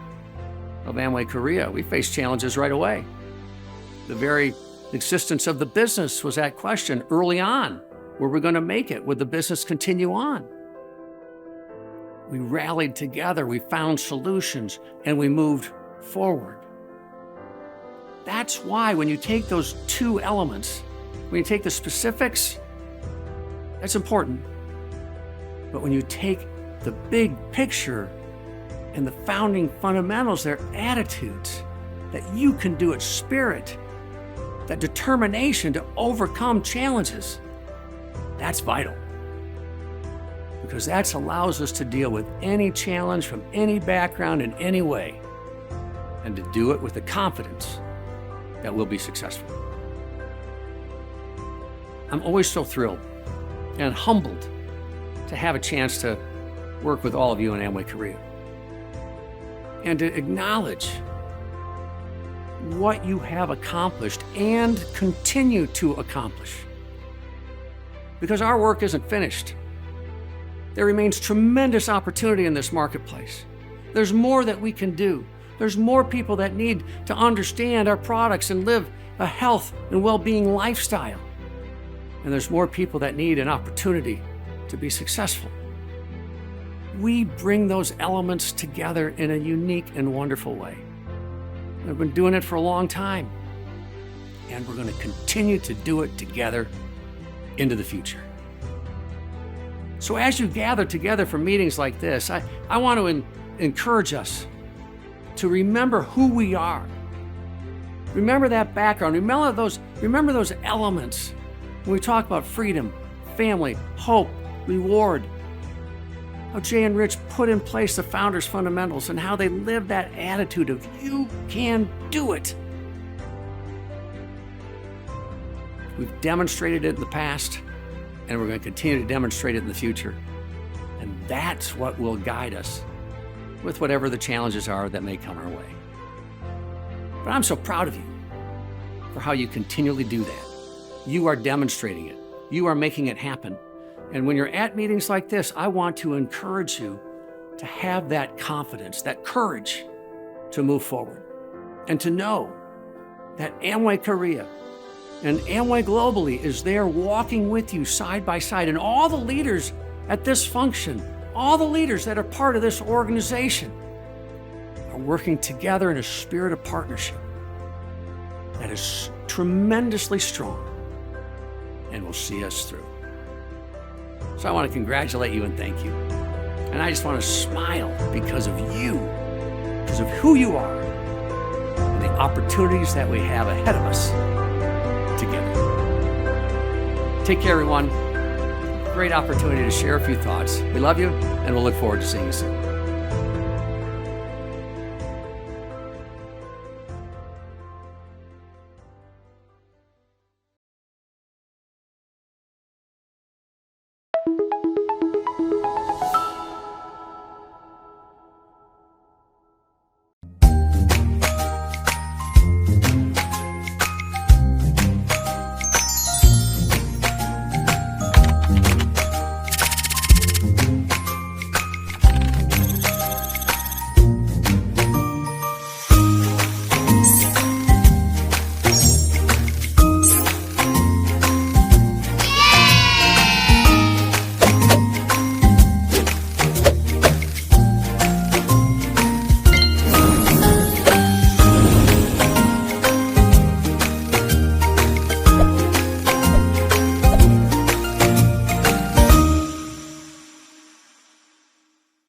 of Amway Korea. We faced challenges right away. The very existence of the business was at question early on. Were we going to make it? Would the business continue on? We rallied together, we found solutions, and we moved forward. That's why when you take those two elements, when you take the specifics, that's important. But when you take the big picture and the founding fundamentals, their attitudes, that you can do it spirit, that determination to overcome challenges, That's vital. Because that allows us to deal with any challenge from any background in any way, and to do it with the confidence that we'll be successful. I'm always so thrilled and humbled to have a chance to work with all of you in Amway Korea and to acknowledge what you have accomplished and continue to accomplish. Because our work isn't finished. There remains tremendous opportunity in this marketplace. There's more that we can do. There's more people that need to understand our products and live a health and well-being lifestyle. And there's more people that need an opportunity to be successful. We bring those elements together in a unique and wonderful way. We've been doing it for a long time, and we're going to continue to do it together into the future. So as you gather together for meetings like this, I want to encourage us to remember who we are. Remember that background. Remember those elements when we talk about freedom, family, hope, reward. How Jay and Rich put in place the Founders Fundamentals and how they live that attitude of you can do it. We've demonstrated it in the past, and we're going to continue to demonstrate it in the future. And that's what will guide us with whatever the challenges are that may come our way. But I'm so proud of you for how you continually do that. You are demonstrating it. You are making it happen. And when you're at meetings like this, I want to encourage you to have that confidence, that courage to move forward, and to know that Amway Korea and Amway globally is there walking with you side by side. And all the leaders at this function, all the leaders that are part of this organization are working together in a spirit of partnership that is tremendously strong and will see us through. So I want to congratulate you and thank you. And I just want to smile because of you, because of who you are, and the opportunities that we have ahead of us together. Take care, everyone. Great opportunity to share a few thoughts. We love you, and we'll look forward to seeing you soon.